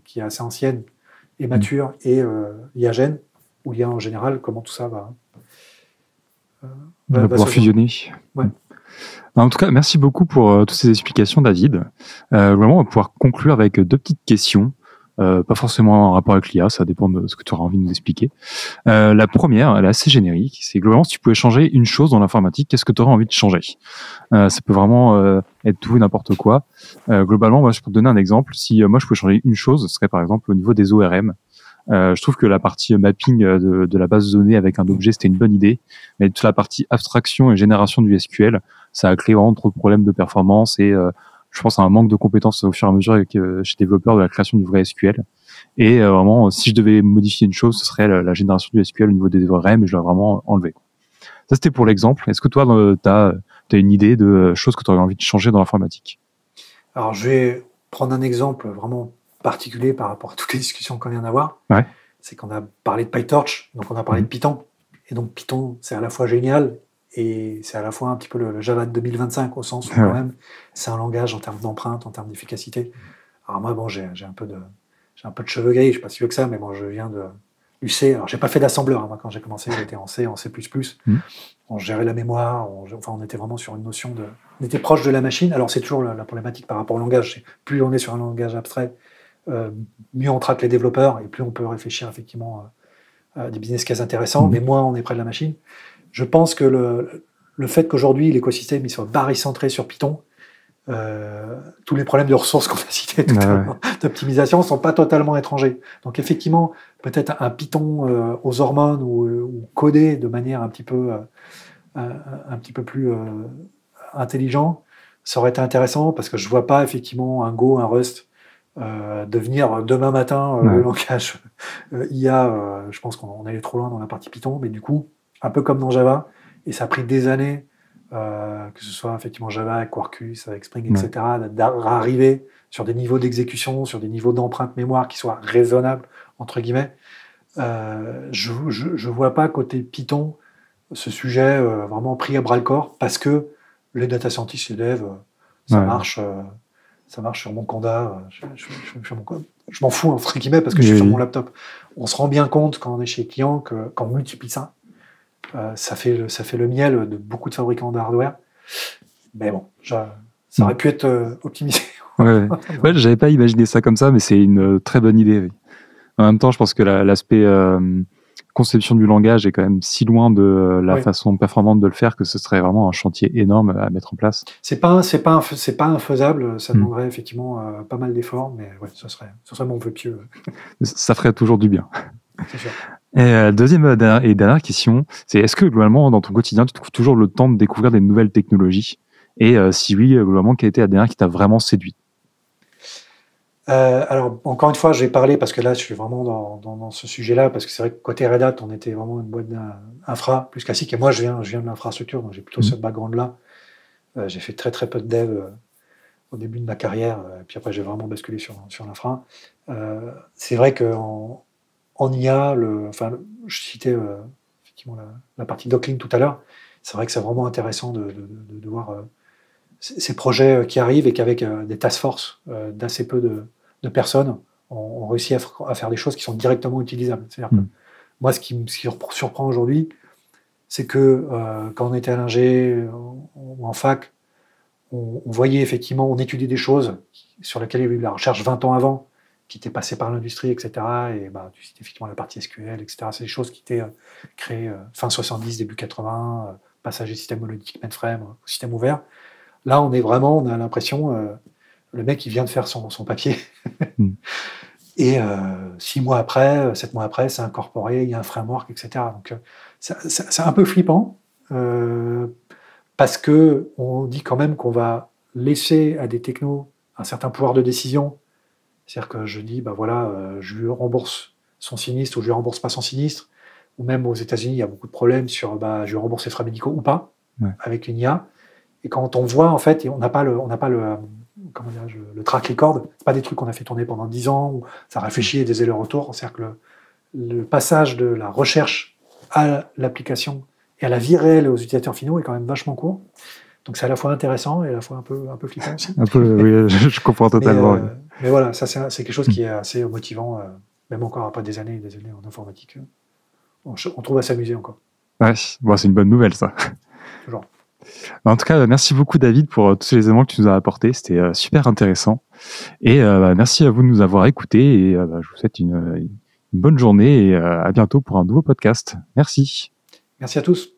C: qui est assez ancienne et mature, et IAGEN, ou l'IA en général, comment tout ça va
A: pouvoir fusionner.
C: Ouais.
A: En tout cas, merci beaucoup pour toutes ces explications, David. Vraiment, on va pouvoir conclure avec deux petites questions. Pas forcément en rapport avec l'IA, ça dépend de ce que tu auras envie de nous expliquer. La première, elle est assez générique. C'est globalement, si tu pouvais changer une chose dans l'informatique, qu'est-ce que tu aurais envie de changer? Ça peut vraiment être tout et n'importe quoi. Globalement, moi, je peux te donner un exemple. Si moi, je pouvais changer une chose, ce serait par exemple au niveau des ORM. Je trouve que la partie mapping de la base de données avec un objet, c'était une bonne idée. Mais toute la partie abstraction et génération du SQL, ça a créé vraiment trop de problèmes de performance et je pense à un manque de compétences au fur et à mesure chez les développeurs de la création du vrai SQL. Et vraiment, si je devais modifier une chose, ce serait la génération du SQL au niveau des ORM et je l'aurais vraiment enlevé. Ça, c'était pour l'exemple. Est-ce que toi, tu as une idée de choses que tu aurais envie de changer dans l'informatique?
C: Alors, je vais prendre un exemple vraiment particulier par rapport à toutes les discussions qu'on vient d'avoir.
A: Ouais.
C: C'est qu'on a parlé de PyTorch, donc on a parlé de Python. Et donc Python, c'est à la fois génial et c'est à la fois un petit peu le Java de 2025 au sens où quand même c'est un langage en termes d'empreinte, en termes d'efficacité. Alors moi, j'ai un peu de cheveux gris, je suis pas si vieux que ça, mais je viens du C. Alors j'ai pas fait d'assembleur, moi quand j'ai commencé, j'étais en C, en C++. On gérait la mémoire, on était vraiment sur une notion on était proche de la machine. Alors c'est toujours la problématique par rapport au langage. Plus on est sur un langage abstrait, mieux on traque les développeurs et plus on peut réfléchir effectivement à des business cases intéressants, mais moins on est près de la machine. Je pense que le fait qu'aujourd'hui l'écosystème il soit barycentré sur Python, tous les problèmes de ressources qu'on a cités d'optimisation ne sont pas totalement étrangers. Donc effectivement, peut-être un Python aux hormones ou codé de manière un petit peu plus intelligent ça aurait été intéressant parce que je vois pas effectivement un Go, un Rust devenir demain matin le langage IA. Je pense qu'on allait trop loin dans la partie Python, mais du coup, un peu comme dans Java, et ça a pris des années, que ce soit effectivement Java avec Quarkus, avec Spring, etc., d'arriver sur des niveaux d'exécution, sur des niveaux d'empreinte mémoire qui soient raisonnables, entre guillemets. Je vois pas côté Python ce sujet vraiment pris à bras-le-corps parce que les data scientists, les devs, ça marche sur mon Conda. Je m'en fous, entre guillemets, parce que je suis sur mon laptop. On se rend bien compte quand on est chez les clients que quand on multiplie ça, ça fait le miel de beaucoup de fabricants de hardware. Mais bon, ça aurait pu être optimisé.
A: Ouais, j'avais pas imaginé ça comme ça, mais c'est une très bonne idée. Oui. En même temps, je pense que l'aspect conception du langage est quand même si loin de la façon performante de le faire que ce serait vraiment un chantier énorme à mettre en place.
C: C'est pas infaisable, ça demanderait effectivement pas mal d'efforts, mais ouais, ce serait mon vœu pieux.
A: Ça ferait toujours du bien.
C: C'est sûr.
A: Et deuxième et dernière question, c'est est-ce que globalement dans ton quotidien tu trouves toujours le temps de découvrir des nouvelles technologies? Et si oui, globalement, quelle était la dernière qui t'a vraiment séduit?
C: Alors, encore une fois, je vais parler parce que là, je suis vraiment dans ce sujet-là, parce que c'est vrai que côté Red Hat, on était vraiment une boîte d'infra plus classique. Et moi, je viens de l'infrastructure, donc j'ai plutôt ce background-là. J'ai fait très, très peu de dev au début de ma carrière, puis après, j'ai vraiment basculé sur l'infra. C'est vrai qu'en IA, je citais effectivement la partie Docklink tout à l'heure. C'est vrai que c'est vraiment intéressant de voir ces projets qui arrivent et qu'avec des task force d'assez peu de personnes, on réussit à faire des choses qui sont directement utilisables. C'est-à-dire que moi, ce qui me surprend aujourd'hui, c'est que quand on était à l'ingé ou en fac, on voyait effectivement, on étudiait des choses sur lesquelles il y avait eu la recherche 20 ans avant, qui étaient passées par l'industrie, etc. Et tu citais effectivement la partie SQL, etc. C'est des choses qui étaient créées fin 70, début 80, passage du système monolithique mainframe au système ouvert. Là, on a l'impression, le mec, il vient de faire son papier. Et 6 mois après, 7 mois après, c'est incorporé, il y a un framework, etc. Donc, c'est un peu flippant, parce qu'on dit quand même qu'on va laisser à des technos un certain pouvoir de décision. C'est-à-dire que je dis, je lui rembourse son sinistre ou je lui rembourse pas son sinistre. Ou même aux États-Unis, il y a beaucoup de problèmes sur je lui rembourse ses frais médicaux ou pas, avec une IA. Et quand on voit, en fait, on n'a pas le track record, c'est pas des trucs qu'on a fait tourner pendant 10 ans, où ça réfléchit et des allers-retours. C'est-à-dire que le passage de la recherche à l'application et à la vie réelle et aux utilisateurs finaux est quand même vachement court. Donc c'est à la fois intéressant et à la fois un peu flippant aussi.
A: Un peu, oui, je comprends totalement.
C: Mais voilà, ça c'est quelque chose qui est assez motivant, même encore après des années et des années en informatique. On trouve à s'amuser encore.
A: Ouais, c'est une bonne nouvelle, ça.
C: Toujours.
A: En tout cas, merci beaucoup David pour tous les éléments que tu nous as apportés. C'était super intéressant. Et merci à vous de nous avoir écoutés. Et je vous souhaite une bonne journée et à bientôt pour un nouveau podcast. Merci.
C: Merci à tous.